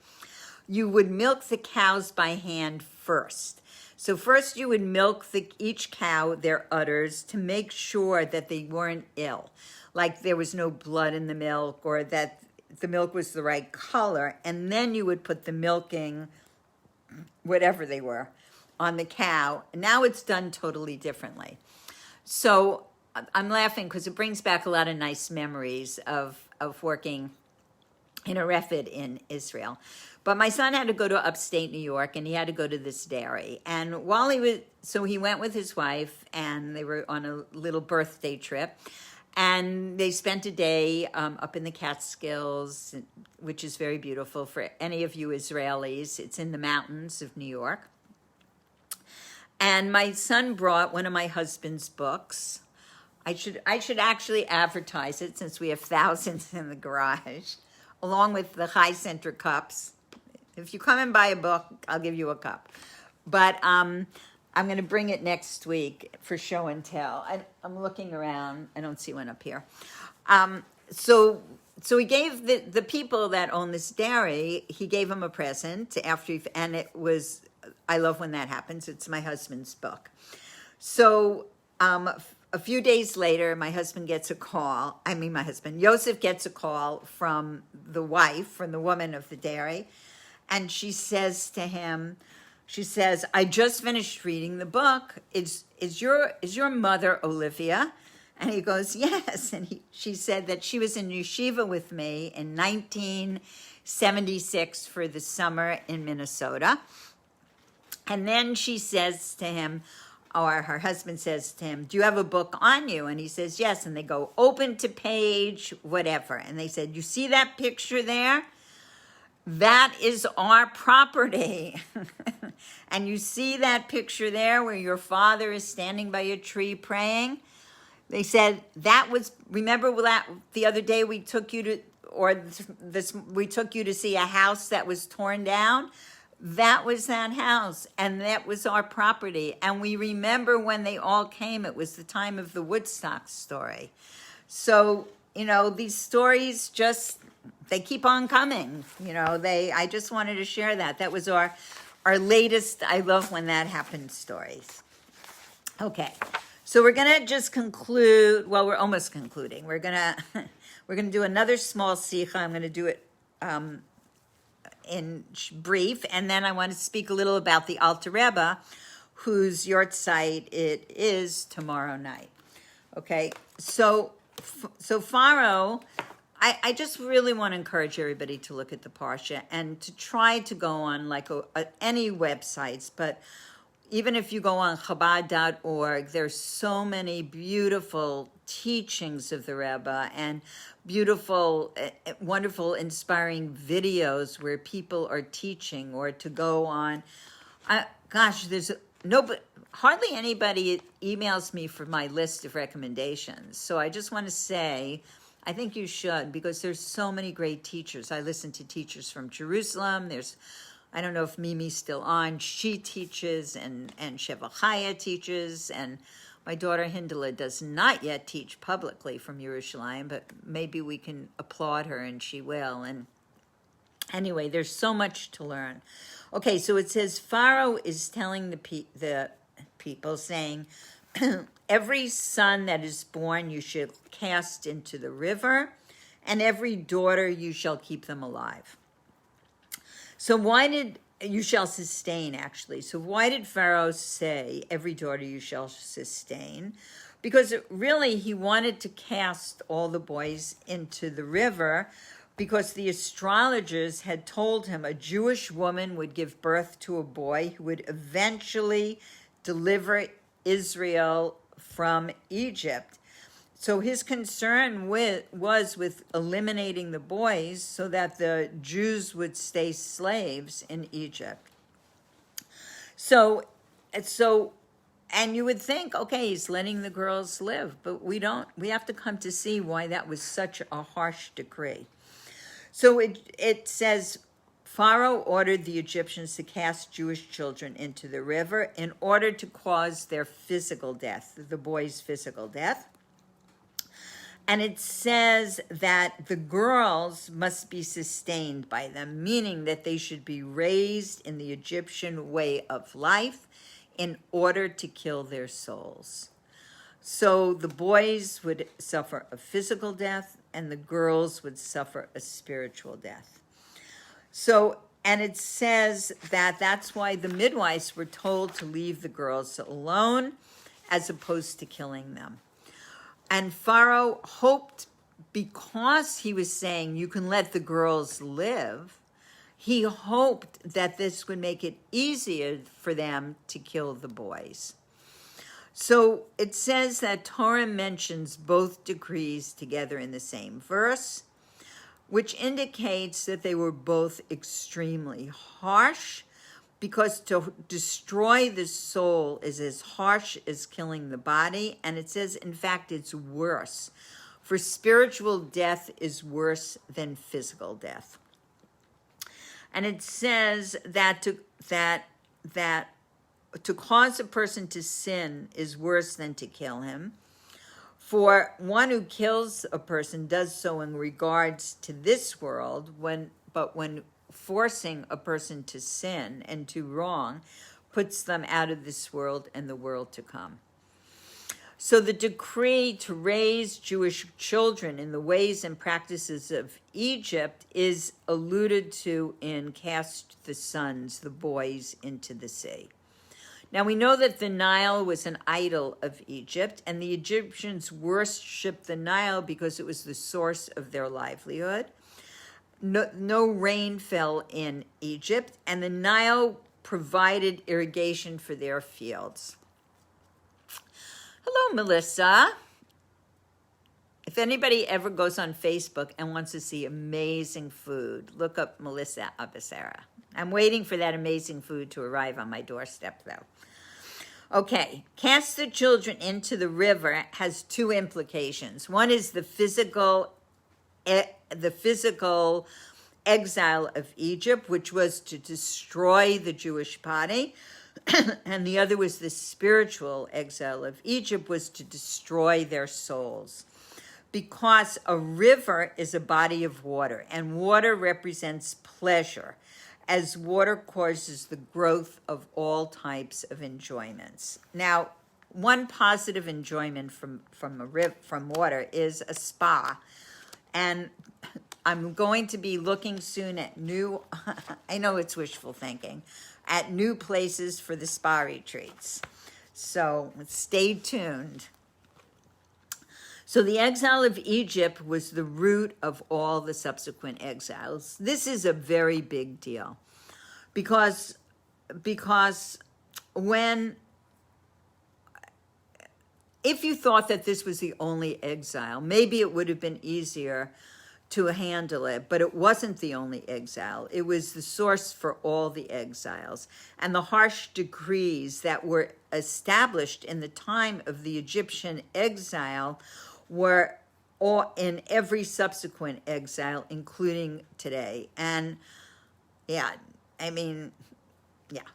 you would milk the cows by hand first. So first you would milk each cow, their udders, to make sure that they weren't ill, like there was no blood in the milk or that the milk was the right color. And then you would put the milking, whatever they were, on the cow. Now it's done totally differently. So I'm laughing because it brings back a lot of nice memories of working in a refit in Israel. But my son had to go to upstate New York, and he had to go to this dairy. And he went with his wife, and they were on a little birthday trip. And they spent a day up in the Catskills, which is very beautiful for any of you Israelis. It's in the mountains of New York. And my son brought one of my husband's books. I should actually advertise it, since we have thousands in the garage, along with the High Center cups. If you come and buy a book, I'll give you a cup. But I'm going to bring it next week for show and tell. I'm looking around. I don't see one up here. so he gave the people that own this dairy, he gave them a present after and it was, I love when that happens. It's my husband's book. So a few days later, my husband gets a call. Yosef gets a call from the wife, from the woman of the dairy. And she says to him, I just finished reading the book. Is your mother Olivia? And he goes, yes. And she said that she was in yeshiva with me in 1976 for the summer in Minnesota. And then she says to him, or her husband says to him, do you have a book on you? And he says, yes. And they go, open to page, whatever. And they said, you see that picture there? That is our property. And you see that picture there where your father is standing by a tree praying? They said, remember that the other day we took you to, we took you to see a house that was torn down? That was that house, and that was our property. And we remember when they all came, it was the time of the Woodstock story. So, these stories they keep on coming. I just wanted to share that. That was our latest I love when that happens stories. Okay. So we're going to just conclude. Well, we're almost concluding. We're going to do another small sikha. I'm going to do it in brief, and then I want to speak a little about the Alter Rebbe, whose yortzeit it is tomorrow night. Okay, so Pharaoh, I just really want to encourage everybody to look at the Parsha and to try to go on any websites, but even if you go on Chabad.org, there's so many beautiful teachings of the Rebbe and beautiful, wonderful, inspiring videos where people are teaching, or to go on. There's hardly anybody emails me for my list of recommendations. So I just want to say, I think you should, because there's so many great teachers. I listen to teachers from Jerusalem. I don't know if Mimi's still on. She teaches, and Sheva Chaya teaches, and my daughter Hindela does not yet teach publicly from Yerushalayim, but maybe we can applaud her, and she will. And anyway, there's so much to learn. Okay, so it says Pharaoh is telling the people, saying, every son that is born you should cast into the river, and every daughter you shall keep them alive. So you shall sustain, actually. So why did Pharaoh say, every daughter you shall sustain? Because really he wanted to cast all the boys into the river, because the astrologers had told him a Jewish woman would give birth to a boy who would eventually deliver Israel from Egypt. So his concern was with eliminating the boys so that the Jews would stay slaves in Egypt. So, and you would think, okay, he's letting the girls live, but we have to come to see why that was such a harsh decree. So it says, Pharaoh ordered the Egyptians to cast Jewish children into the river in order to cause their physical death, the boys' physical death. And it says that the girls must be sustained by them, meaning that they should be raised in the Egyptian way of life in order to kill their souls. So the boys would suffer a physical death and the girls would suffer a spiritual death. So, and it says that that's why the midwives were told to leave the girls alone as opposed to killing them. And Pharaoh hoped, because he was saying you can let the girls live, he hoped that this would make it easier for them to kill the boys. So it says that Torah mentions both decrees together in the same verse, which indicates that they were both extremely harsh, because to destroy the soul is as harsh as killing the body. And it says, in fact, it's worse. For spiritual death is worse than physical death. And it says that to cause a person to sin is worse than to kill him. For one who kills a person does so in regards to this world, but when forcing a person to sin and to wrong, puts them out of this world and the world to come. So the decree to raise Jewish children in the ways and practices of Egypt is alluded to in cast the sons, the boys, into the sea. Now we know that the Nile was an idol of Egypt, and the Egyptians worshipped the Nile because it was the source of their livelihood. No rain fell in Egypt, and the Nile provided irrigation for their fields. Hello, Melissa. If anybody ever goes on Facebook and wants to see amazing food, look up Melissa Abasera. I'm waiting for that amazing food to arrive on my doorstep, though. Okay, cast the children into the river has two implications. One is the physical exile of Egypt, which was to destroy the Jewish body, and the other was the spiritual exile of Egypt, was to destroy their souls. Because a river is a body of water, and water represents pleasure, as water causes the growth of all types of enjoyments. Now, one positive enjoyment from water is a spa, and I'm going to be looking soon at new, I know it's wishful thinking, at new places for the spa retreats. So stay tuned. So the exile of Egypt was the root of all the subsequent exiles. This is a very big deal because if you thought that this was the only exile, maybe it would have been easier to handle it, but it wasn't the only exile. It was the source for all the exiles. And the harsh decrees that were established in the time of the Egyptian exile were all in every subsequent exile, including today. And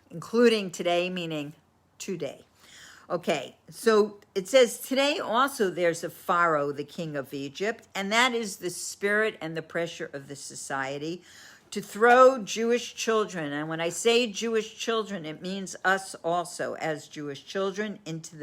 including today, meaning today. Okay, so it says, today also there's a Pharaoh, the king of Egypt, and that is the spirit and the pressure of the society to throw Jewish children, and when I say Jewish children, it means us also as Jewish children, into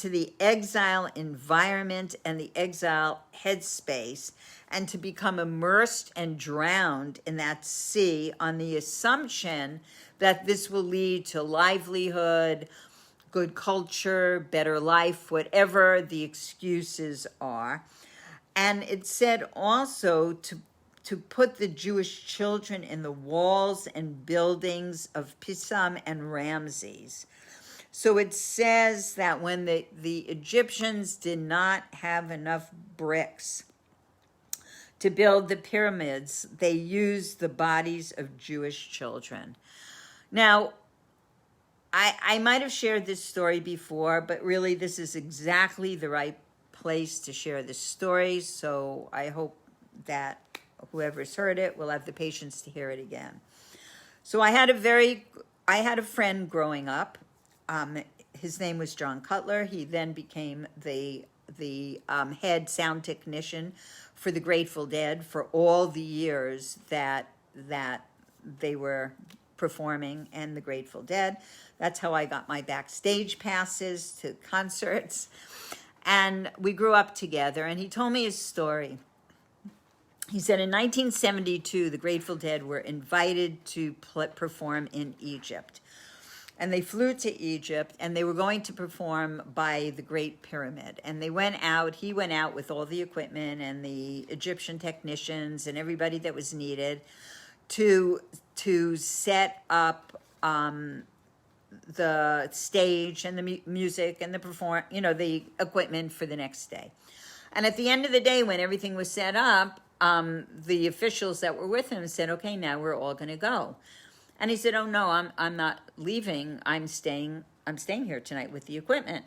the exile environment and the exile headspace, and to become immersed and drowned in that sea on the assumption that this will lead to livelihood, good culture, better life, whatever the excuses are. And it said also to put the Jewish children in the walls and buildings of Pithom and Ramses. So it says that when the Egyptians did not have enough bricks to build the pyramids, they used the bodies of Jewish children. Now, I might have shared this story before, but really this is exactly the right place to share this story. So I hope that whoever's heard it will have the patience to hear it again. So I had a friend growing up. His name was John Cutler. He then became the head sound technician for the Grateful Dead for all the years that they were performing and the Grateful Dead. That's how I got my backstage passes to concerts. And we grew up together, and he told me his story. He said in 1972, the Grateful Dead were invited to perform in Egypt. And they flew to Egypt, and they were going to perform by the Great Pyramid. And he went out with all the equipment and the Egyptian technicians and everybody that was needed to set up the stage and the music and the equipment for the next day. And at the end of the day, when everything was set up, the officials that were with him said, okay, now we're all going to go. And he said, oh no, I'm not leaving. I'm staying here tonight with the equipment.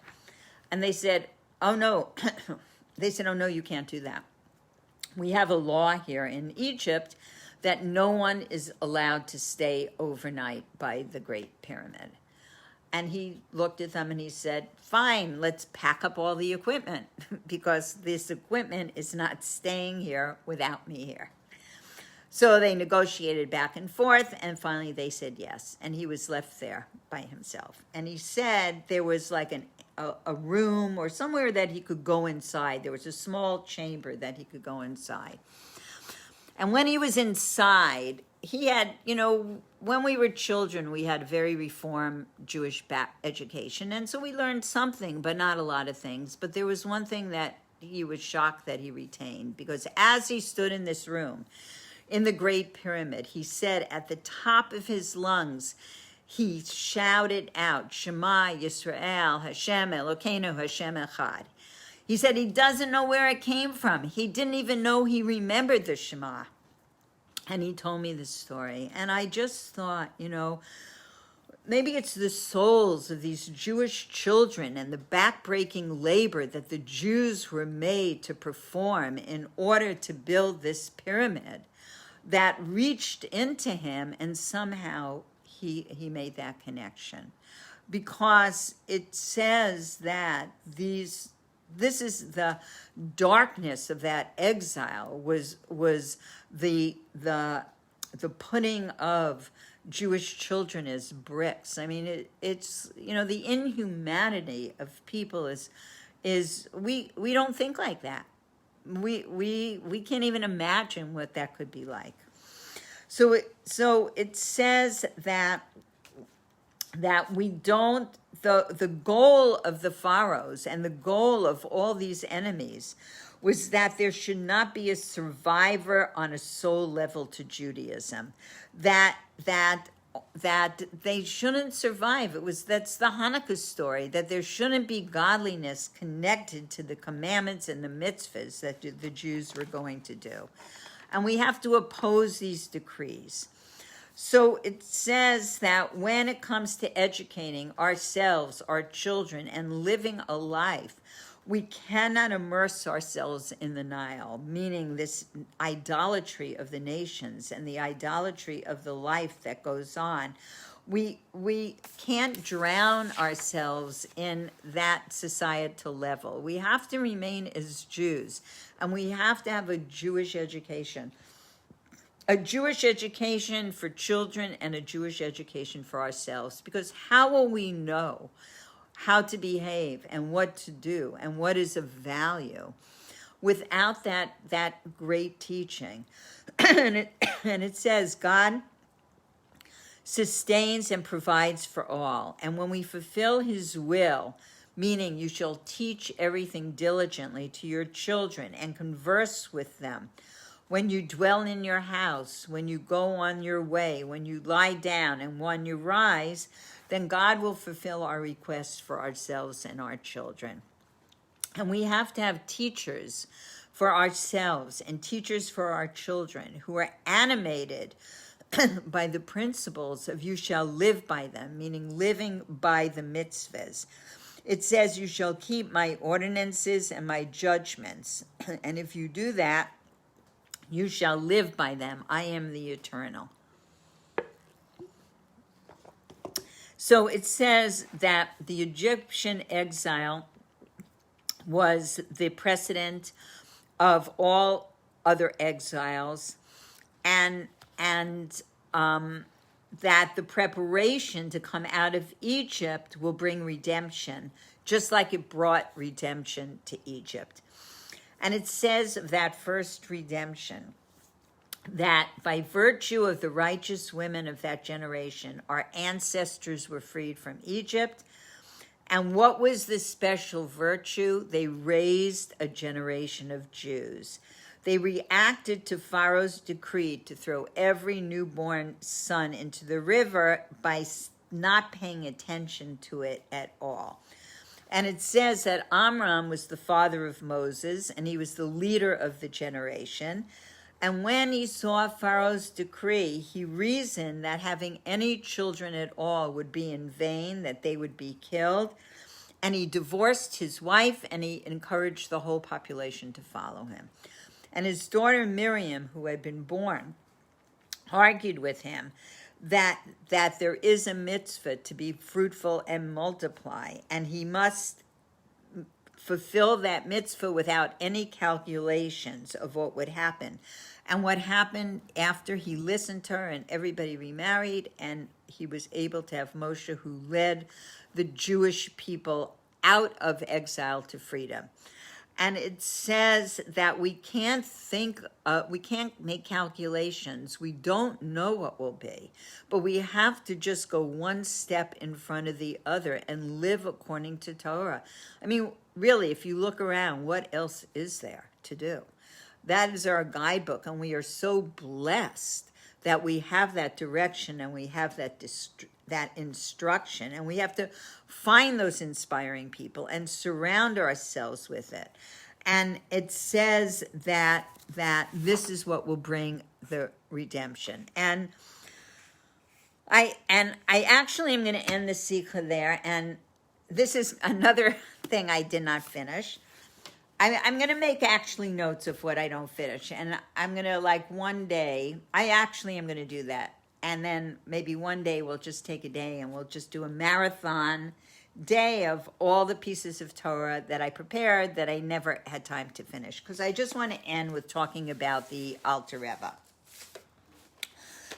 And they said, oh no. They said, oh no, you can't do that. We have a law here in Egypt that no one is allowed to stay overnight by the Great Pyramid. And he looked at them and he said, fine, let's pack up all the equipment because this equipment is not staying here without me here. So they negotiated back and forth, and finally they said yes. And he was left there by himself. And he said there was like a room or somewhere that he could go inside. There was a small chamber that he could go inside. And when he was inside, he had, when we were children, we had a very reformed Jewish education. And so we learned something, but not a lot of things. But there was one thing that he was shocked that he retained, because as he stood in this room, in the Great Pyramid, he said at the top of his lungs, he shouted out, Shema Yisrael, Hashem Elokeinu, Hashem Echad. He said he doesn't know where it came from. He didn't even know he remembered the Shema. And he told me this story. And I just thought, maybe it's the souls of these Jewish children and the backbreaking labor that the Jews were made to perform in order to build this pyramid that reached into him, and somehow he made that connection. Because it says that this is the darkness of that exile, was the putting of Jewish children as bricks. I mean, it's the inhumanity of people is we don't think like that. We can't even imagine what that could be like. So it says that we don't, the goal of the pharaohs and the goal of all these enemies was that there should not be a survivor on a soul level to Judaism, that they shouldn't survive. That's the Hanukkah story, that there shouldn't be godliness connected to the commandments and the mitzvahs that the Jews were going to do. And we have to oppose these decrees. So it says that when it comes to educating ourselves, our children, and living a life, we cannot immerse ourselves in the Nile, meaning this idolatry of the nations and the idolatry of the life that goes on. We can't drown ourselves in that societal level. We have to remain as Jews, and we have to have a Jewish education. A Jewish education for children and a Jewish education for ourselves, because how will we know how to behave and what to do and what is of value without that great teaching? And it says God sustains and provides for all. And when we fulfill his will, meaning you shall teach everything diligently to your children and converse with them, when you dwell in your house, when you go on your way, when you lie down, and when you rise, then God will fulfill our requests for ourselves and our children. And we have to have teachers for ourselves and teachers for our children who are animated by the principles of you shall live by them, meaning living by the mitzvahs. It says you shall keep my ordinances and my judgments. And if you do that, you shall live by them. I am the eternal. So it says that the Egyptian exile was the precedent of all other exiles, and that the preparation to come out of Egypt will bring redemption, just like it brought redemption to Egypt. And it says of that first redemption that by virtue of the righteous women of that generation, our ancestors were freed from Egypt. And what was the special virtue? They raised a generation of Jews. They reacted to Pharaoh's decree to throw every newborn son into the river by not paying attention to it at all. And it says that Amram was the father of Moses, and he was the leader of the generation. And when he saw Pharaoh's decree, he reasoned that having any children at all would be in vain, that they would be killed. And he divorced his wife, and he encouraged the whole population to follow him. And his daughter Miriam, who had been born, argued with him that there is a mitzvah to be fruitful and multiply, and he must fulfill that mitzvah without any calculations of what would happen. And what happened after he listened to her and everybody remarried, and he was able to have Moshe, who led the Jewish people out of exile to freedom. And it says that we can't make calculations. We don't know what will be, but we have to just go one step in front of the other and live according to Torah. I mean, really, if you look around, what else is there to do? That is our guidebook, and we are so blessed that we have that direction and we have that instruction, and we have to find those inspiring people and surround ourselves with it. And it says that this is what will bring the redemption. And I actually am going to end the sikha there, and this is another thing I did not finish. I'm going to make actually notes of what I don't finish, and I'm going to, like, one day, I actually am going to do that. And then maybe one day we'll just take a day and we'll just do a marathon day of all the pieces of Torah that I prepared that I never had time to finish. Because I just want to end with talking about the Alter Rebbe.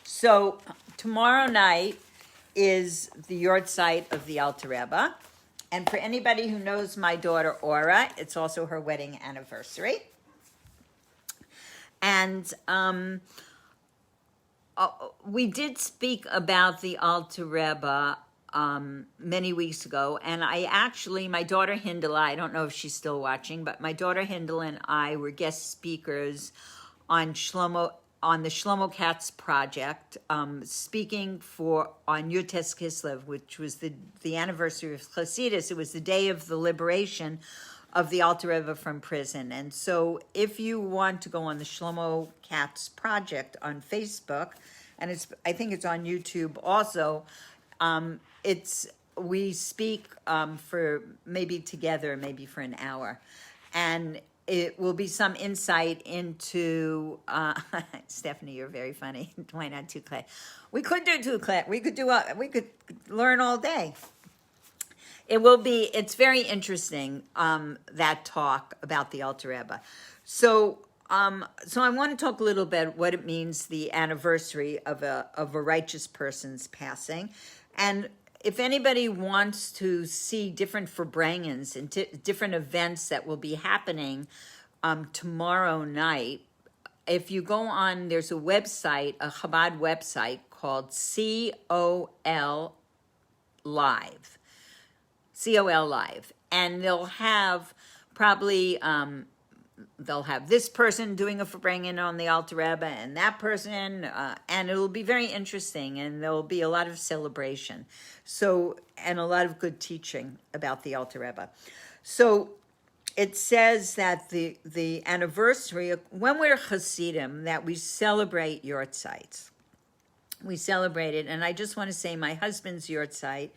So tomorrow night is the Yortzeit of the Alter Rebbe. And for anybody who knows my daughter Aura, it's also her wedding anniversary. And we did speak about the Alter Rebbe many weeks ago, and my daughter Hindela, I don't know if she's still watching, but my daughter Hindela and I were guest speakers on the Shlomo Katz project, speaking on Yutes Kislev, which was the anniversary of Chassidus. It was the day of the liberation of the Alter Rebbe from prison. And so if you want to go on the Shlomo Katz project on Facebook, and I think it's on YouTube also, we speak for maybe together, maybe for an hour. And it will be some insight into, Stephanie, you're very funny. Why not 2 class? We could do 2 class. We could learn all day. It's very interesting, that talk about the Alter Rebbe. So I want to talk a little bit what it means, the anniversary of a righteous person's passing. And if anybody wants to see different Verbrangens and different events that will be happening tomorrow night, if you go on, there's a website, a Chabad website called COL Live. COL Live. And they'll have probably, they'll have this person doing a Farbrengen on the Alter Rebbe and that person, and it'll be very interesting, and there'll be a lot of celebration. So, and a lot of good teaching about the Alter Rebbe. So it says that the anniversary, when we're Hasidim, that we celebrate Yortzeits. We celebrate it, and I just want to say my husband's Yortzeit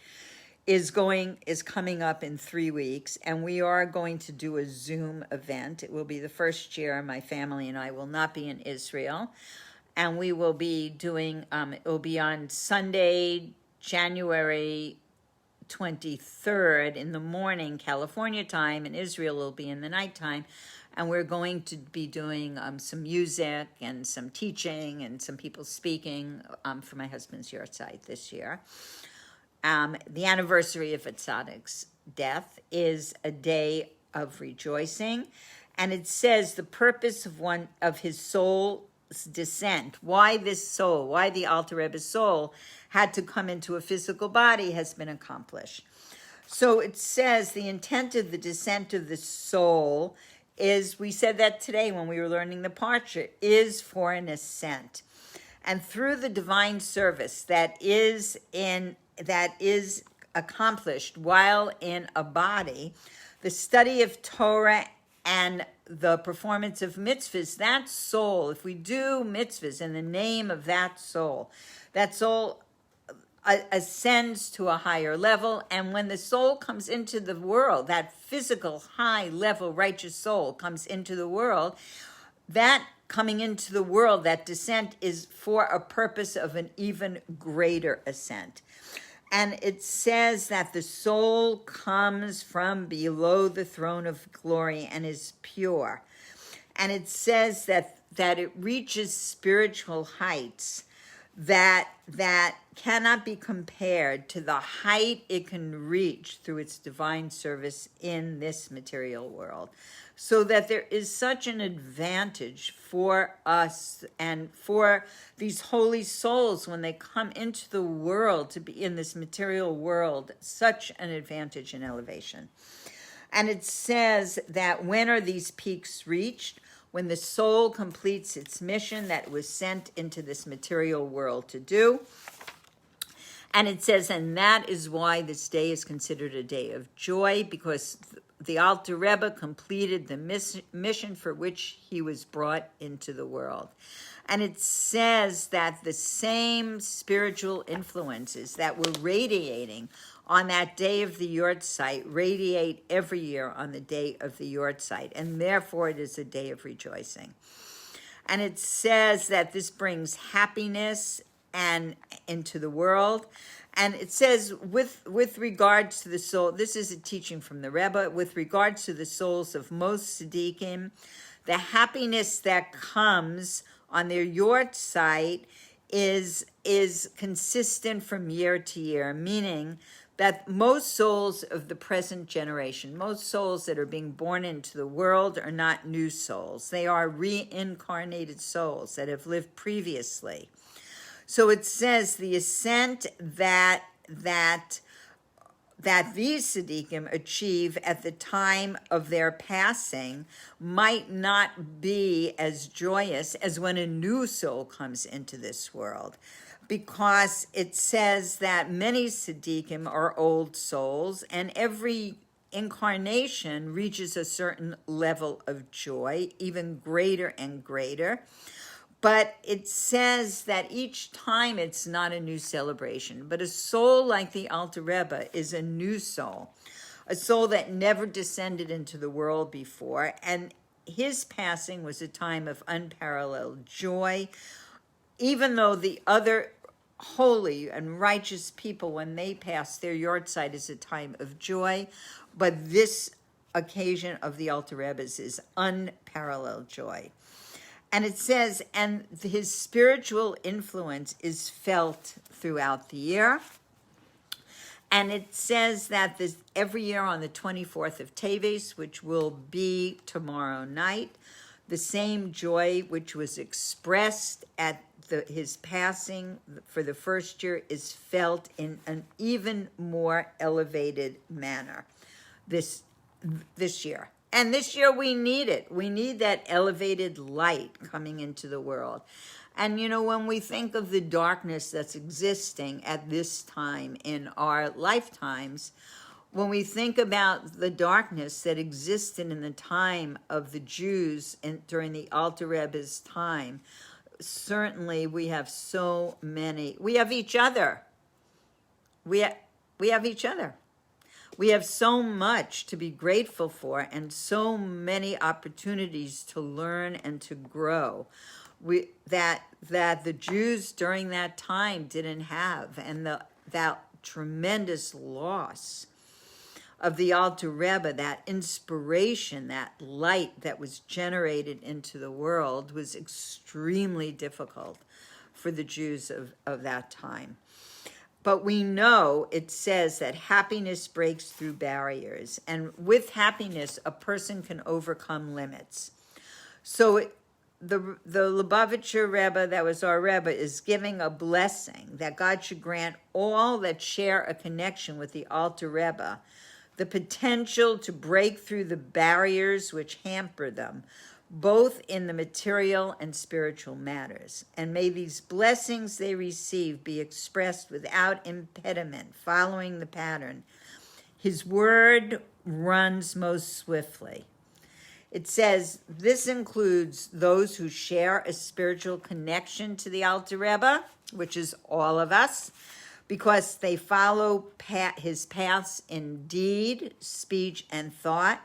is coming up in 3 weeks, and we are going to do a Zoom event. It will be the first year my family and I will not be in Israel, and we will be doing, it will be on Sunday, January 23rd in the morning, California time, and Israel will be in the nighttime, and we're going to be doing some music and some teaching and some people speaking for my husband's Yortzeit this year. The anniversary of a tzaddik's death is a day of rejoicing, and it says the purpose of his soul's descent, why the Alter Rebbe's soul had to come into a physical body, has been accomplished. So it says the intent of the descent of the soul is, we said that today when we were learning the Parsha, is for an ascent. And through the divine service that is accomplished while in a body, the study of Torah and the performance of mitzvahs, that soul, if we do mitzvahs in the name of that soul ascends to a higher level. And when the soul comes into the world, that physical high level righteous soul comes into the world, that coming into the world, that descent is for a purpose of an even greater ascent. And it says that the soul comes from below the throne of glory and is pure. And it says that it reaches spiritual heights that cannot be compared to the height it can reach through its divine service in this material world. So that there is such an advantage for us and for these holy souls when they come into the world, to be in this material world, such an advantage and elevation. And it says that when are these peaks reached? When the soul completes its mission that it was sent into this material world to do. And it says, and that is why this day is considered a day of joy, because the Alter Rebbe completed the mission for which he was brought into the world. And it says that the same spiritual influences that were radiating on that day of the Yortzeit radiate every year on the day of the Yortzeit, and therefore it is a day of rejoicing. And it says that this brings happiness and into the world. And it says with regards to the soul, this is a teaching from the Rebbe, with regards to the souls of most tzaddikim, the happiness that comes on their Yortzeit is consistent from year to year, meaning that most souls of the present generation, most souls that are being born into the world, are not new souls. They are reincarnated souls that have lived previously. So it says the ascent that these tzaddikim achieve at the time of their passing might not be as joyous as when a new soul comes into this world, because it says that many tzaddikim are old souls, and every incarnation reaches a certain level of joy, even greater and greater. But it says that each time it's not a new celebration, but a soul like the Alter Rebbe is a new soul, a soul that never descended into the world before, and his passing was a time of unparalleled joy, even though the other holy and righteous people, when they pass, their Yortzeit is a time of joy, but this occasion of the Alter Rebbe's is unparalleled joy. And it says, and his spiritual influence is felt throughout the year. And it says that this every year on the 24th of Teves, which will be tomorrow night, the same joy which was expressed at his passing for the first year is felt in an even more elevated manner this year. And this year we need it. We need that elevated light coming into the world. And you know, when we think of the darkness that's existing at this time in our lifetimes, when we think about the darkness that existed in the time of the Jews during the Alter Rebbe's time, certainly we have so many. We have each other. We have each other. We have so much to be grateful for and so many opportunities to learn and to grow that the Jews during that time didn't have, and that tremendous loss of the Alter Rebbe, that inspiration, that light that was generated into the world, was extremely difficult for the Jews of that time. But we know it says that happiness breaks through barriers, and with happiness, a person can overcome limits. So the Lubavitcher Rebbe, that was our Rebbe, is giving a blessing that God should grant all that share a connection with the Alter Rebbe the potential to break through the barriers which hamper them, both in the material and spiritual matters. And may these blessings they receive be expressed without impediment, following the pattern. His word runs most swiftly. It says this includes those who share a spiritual connection to the Alter Rebbe, which is all of us, because they follow his paths in deed, speech, and thought.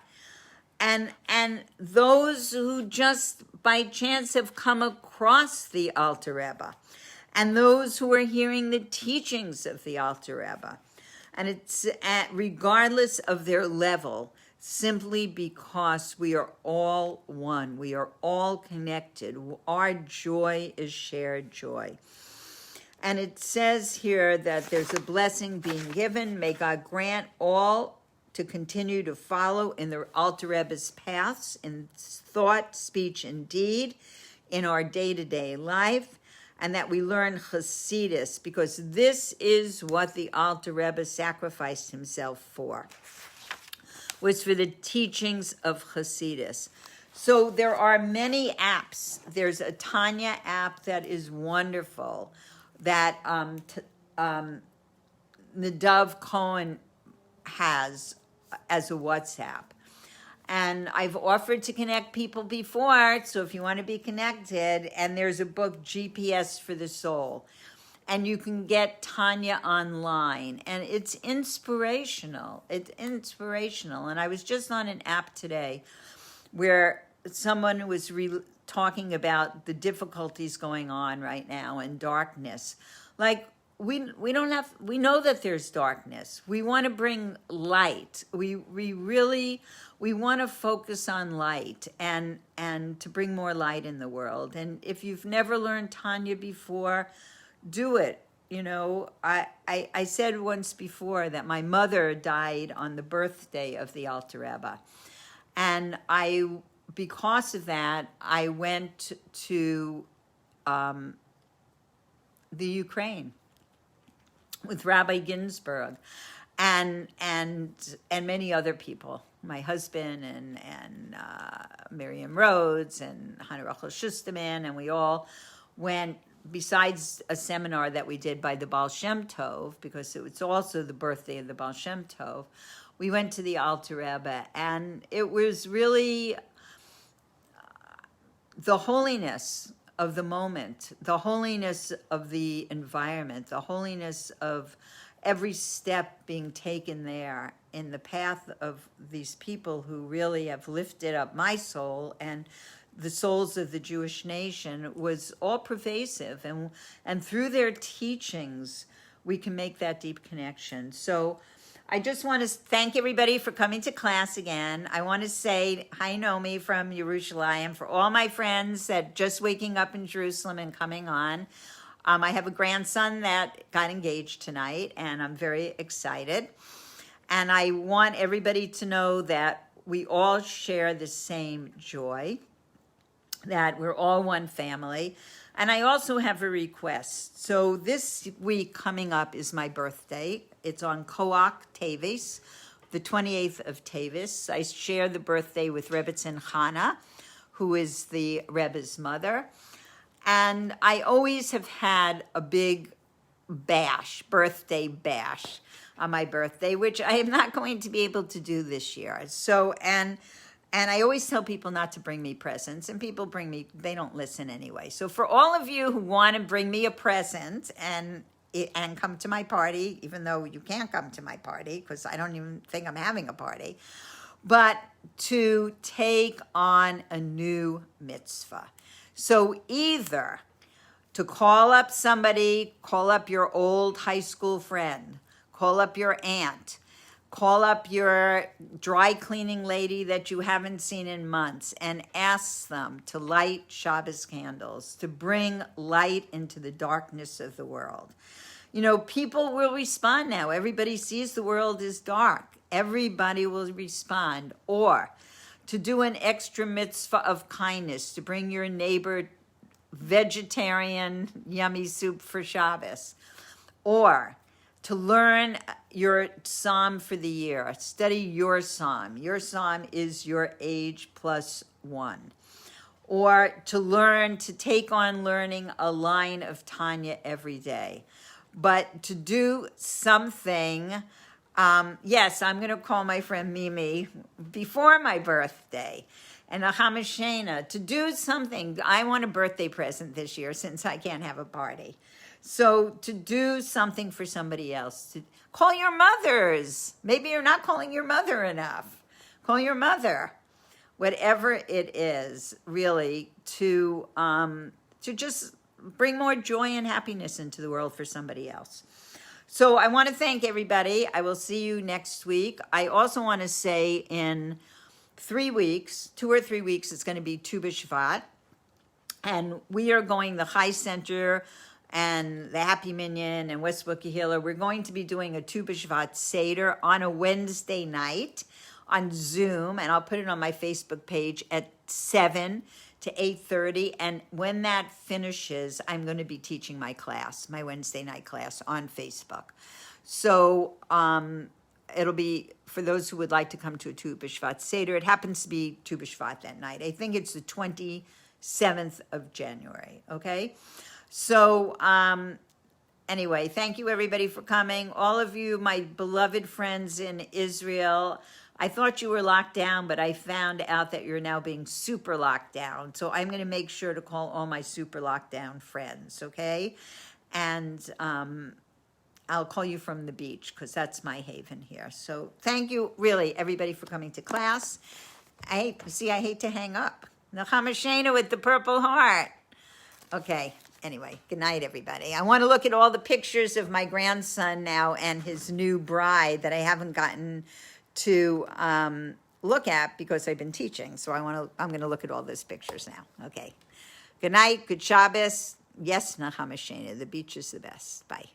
And and those who just by chance have come across the Alter Rebbe, and those who are hearing the teachings of the Alter Rebbe. And it's regardless of their level, simply because we are all one. We are all connected. Our joy is shared joy. And it says here that there's a blessing being given. May God grant all to continue to follow in the Alter Rebbe's paths, in thought, speech, and deed, in our day-to-day life, and that we learn Hasidus, because this is what the Alter Rebbe sacrificed himself for, was for the teachings of Hasidus. So there are many apps. There's a Tanya app that is wonderful, that Nadav Cohen has as a WhatsApp. And I've offered to connect people before, so if you want to be connected, and there's a book, GPS for the Soul, and you can get Tanya online, and it's inspirational. It's inspirational. And I was just on an app today where someone was talking about the difficulties going on right now in darkness. Like, we know that there's darkness. We want to bring light. We want to focus on light and to bring more light in the world. And if you've never learned Tanya before, do it. You know, I said once before that my mother died on the birthday of the Alter Rebbe. And because of that, I went to the Ukraine with Rabbi Ginsburg and many other people, my husband and Miriam Rhodes and Hannah Rachel Schusterman, and we all went, besides a seminar that we did by the Baal Shem Tov, because it was also the birthday of the Baal Shem Tov, we went to the Alter Rebbe, and it was really the holiness of the moment, the holiness of the environment, the holiness of every step being taken there in the path of these people who really have lifted up my soul and the souls of the Jewish nation, was all pervasive. And through their teachings, we can make that deep connection. So I just want to thank everybody for coming to class again. I want to say hi, Nomi from Yerushalayim, for all my friends that just waking up in Jerusalem and coming on. I have a grandson that got engaged tonight, and I'm very excited. And I want everybody to know that we all share the same joy, that we're all one family. And I also have a request. So this week coming up is my birthday. It's on Koach Tevis, the 28th of Tevis. I share the birthday with Rebbetzin Chana, who is the Rebbe's mother. And I always have had a big birthday bash on my birthday, which I am not going to be able to do this year. So, and I always tell people not to bring me presents, and people bring me, they don't listen anyway. So for all of you who want to bring me a present and come to my party, even though you can't come to my party because I don't even think I'm having a party, but to take on a new mitzvah. So either to call up somebody, call up your old high school friend, call up your aunt, call up your dry cleaning lady that you haven't seen in months, and ask them to light Shabbos candles, to bring light into the darkness of the world. You know, people will respond now. Everybody sees the world is dark. Everybody will respond. Or to do an extra mitzvah of kindness, to bring your neighbor vegetarian yummy soup for Shabbos. Or to learn your psalm for the year. Study your psalm. Your psalm is your age plus one. Or to learn, to take on learning a line of Tanya every day. But to do something, yes, I'm going to call my friend Mimi before my birthday. And a Hamashena, to do something. I want a birthday present this year since I can't have a party. So to do something for somebody else, to call your mothers. Maybe you're not calling your mother enough. Call your mother. whatever it is, really, to just bring more joy and happiness into the world for somebody else. So I want to thank everybody. I will see you next week. I also want to say in 3 weeks, 2 or 3 weeks, it's going to be Tu B'Shvat. And we are going, the Chai Center and the Happy Minyan and Westbrook Yehilah, we're going to be doing a Tu B'Shvat Seder on a Wednesday night on Zoom. And I'll put it on my Facebook page at 7 to 8:30. And when that finishes, I'm going to be teaching my class, my Wednesday night class on Facebook. So it'll be for those who would like to come to a Tu B'Shvat Seder. It happens to be Tu B'Shvat that night. I think it's the 27th of January, okay? So anyway, thank you everybody for coming. All of you, my beloved friends in Israel, I thought you were locked down, but I found out that you're now being super locked down. So I'm going to make sure to call all my super locked down friends, okay? And I'll call you from the beach because that's my haven here. So thank you, really, everybody, for coming to class. I hate to hang up. Nechama Shena with the Purple Heart. Okay, anyway, good night, everybody. I want to look at all the pictures of my grandson now and his new bride that I haven't gotten to look at because I've been teaching. So I'm going to look at all those pictures now. Okay. Good night. Good Shabbos. Yes, Nechama Shena. The beach is the best. Bye.